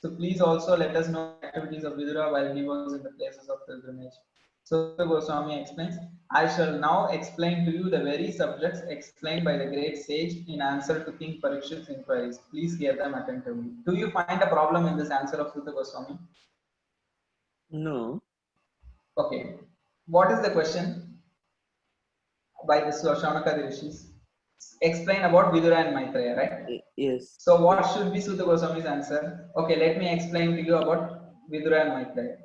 S1: So please also let us know the activities of Vidura while he was in the places of pilgrimage. So Goswami explains, I shall now explain to you the very subjects explained by the great sage in answer to King Parikshit's inquiries. Please hear them attentively. Do you find a problem in this answer of Sutta Goswami?
S2: No.
S1: Okay. What is the question by the Shaunaka Rishis? Explain about Vidura and Maitreya, right?
S2: Yes.
S1: So what should be Sutta Goswami's answer? Okay, let me explain to you about Vidura and Maitreya.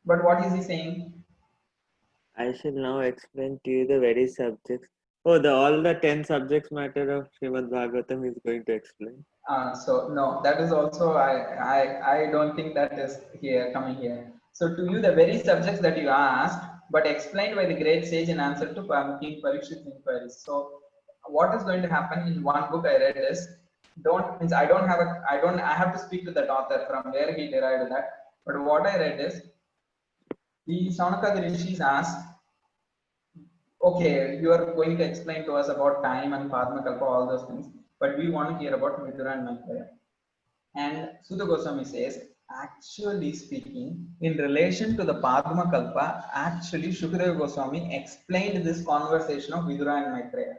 S1: But what is he saying?
S2: I shall now explain to you the very subjects. Oh, all the 10 subjects matter of Srimad Bhagavatam is going to explain.
S1: So no, that is also I don't think that is here coming here. So to you, the very subjects that you asked, but explained by the great sage in answer to King Parikshit's inquiries. So what is going to happen in one book I read is I have to speak to that author from where he derived that. But what I read is the Saunaka Rishis asked, okay, you are going to explain to us about time and Padma Kalpa, all those things, but we want to hear about Vidura and Maitreya. And Sutta Goswami says, actually speaking, in relation to the Padma Kalpa, actually Shukadeva Goswami explained this conversation of Vidura and Maitreya.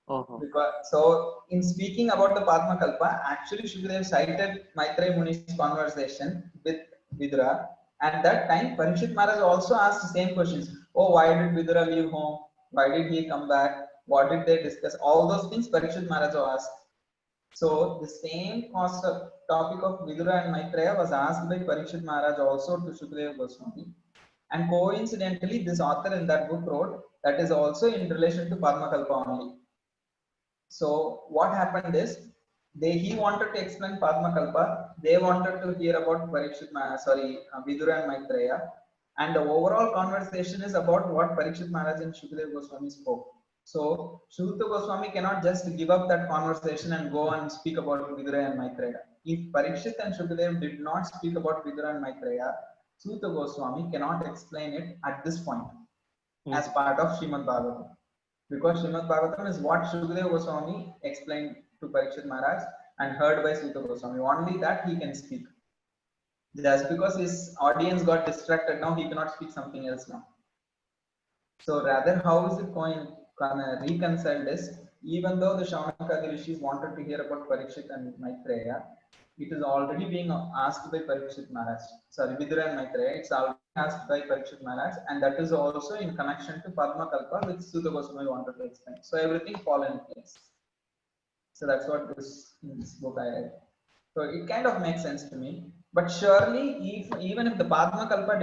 S2: Oh.
S1: Because, so in speaking about the Padma Kalpa, actually Shukadeva cited Maitreya Muni's conversation with Vidura. At that time, Parikshit Maharaj also asked the same questions. Oh, why did Vidura leave home? Why did he come back? What did they discuss? All those things Parikshit Maharaj asked. So the same topic of Vidura and Maitreya was asked by Parikshit Maharaj also to Shukadeva Goswami. And coincidentally, this author in that book wrote that is also in relation to Padma Kalpa only. So what happened is, he wanted to explain Padma Kalpa, they wanted to hear about Vidura and Maitreya, and the overall conversation is about what Parikshit Maharaj and Shukadeva Goswami spoke. So Shukadeva Goswami cannot just give up that conversation and go and speak about Vidura and Maitreya. If Parikshit and Shukadeva did not speak about Vidura and Maitreya, Shukadeva Goswami cannot explain it at this point as part of Srimad Bhagavatam. Because Srimad Bhagavatam is what Shukadeva Goswami explained to Parikshit Maharaj and heard by Sutta Goswami. Only that he can speak. Just because his audience got distracted now, he cannot speak something else now. So rather, how is it going to reconcile this? Even though the Shaunaka Rishis wanted to hear about Parikshit and Maitreya, it is already being asked by Parikshit Maharaj. Sorry, Vidura and Maitreya, it's already asked by Parikshit Maharaj, and that is also in connection to Padma Kalpa, which Sutta Goswami wanted to explain. So everything fall in place. So that's what in this book I read. So it kind of makes sense to me. But surely, even if the Padma Kalpa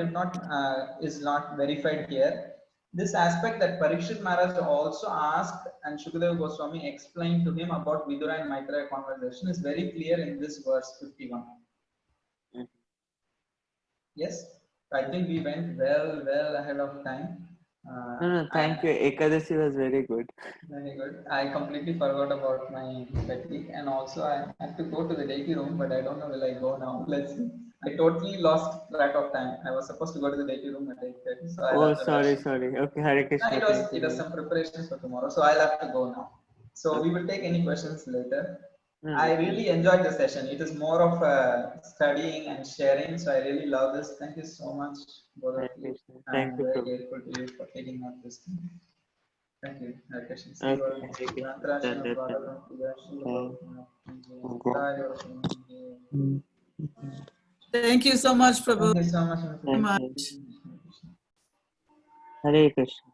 S1: is not verified here, this aspect that Parikshit Maharaj also asked and Shukadeva Goswami explained to him about Vidura and Maitreya conversation is very clear in this verse 51. Yes, I think we went well ahead of time.
S2: No, thank you. Ekadasi was very good.
S1: Very good. I completely forgot about my fatigue, and also I have to go to the deity room, but I don't know will I go now. Let's see. I totally lost track of time. I was supposed to go to the deity room at 8:30, so I'll have to rush.
S2: Sorry. Okay, Hare Krishna.
S1: It was some preparations for tomorrow, so I'll have to go now. So we will take any questions later. I really enjoyed the session. It is more of studying and sharing, so I really love this. Thank you so much, both of you.
S2: Thank
S1: I'm
S2: you.
S1: very grateful to you for taking up this thing. Thank you. Hare Krishna.
S3: Thank you so much, Prabhu.
S1: Thank you so much.
S3: Much.
S2: Hare Krishna.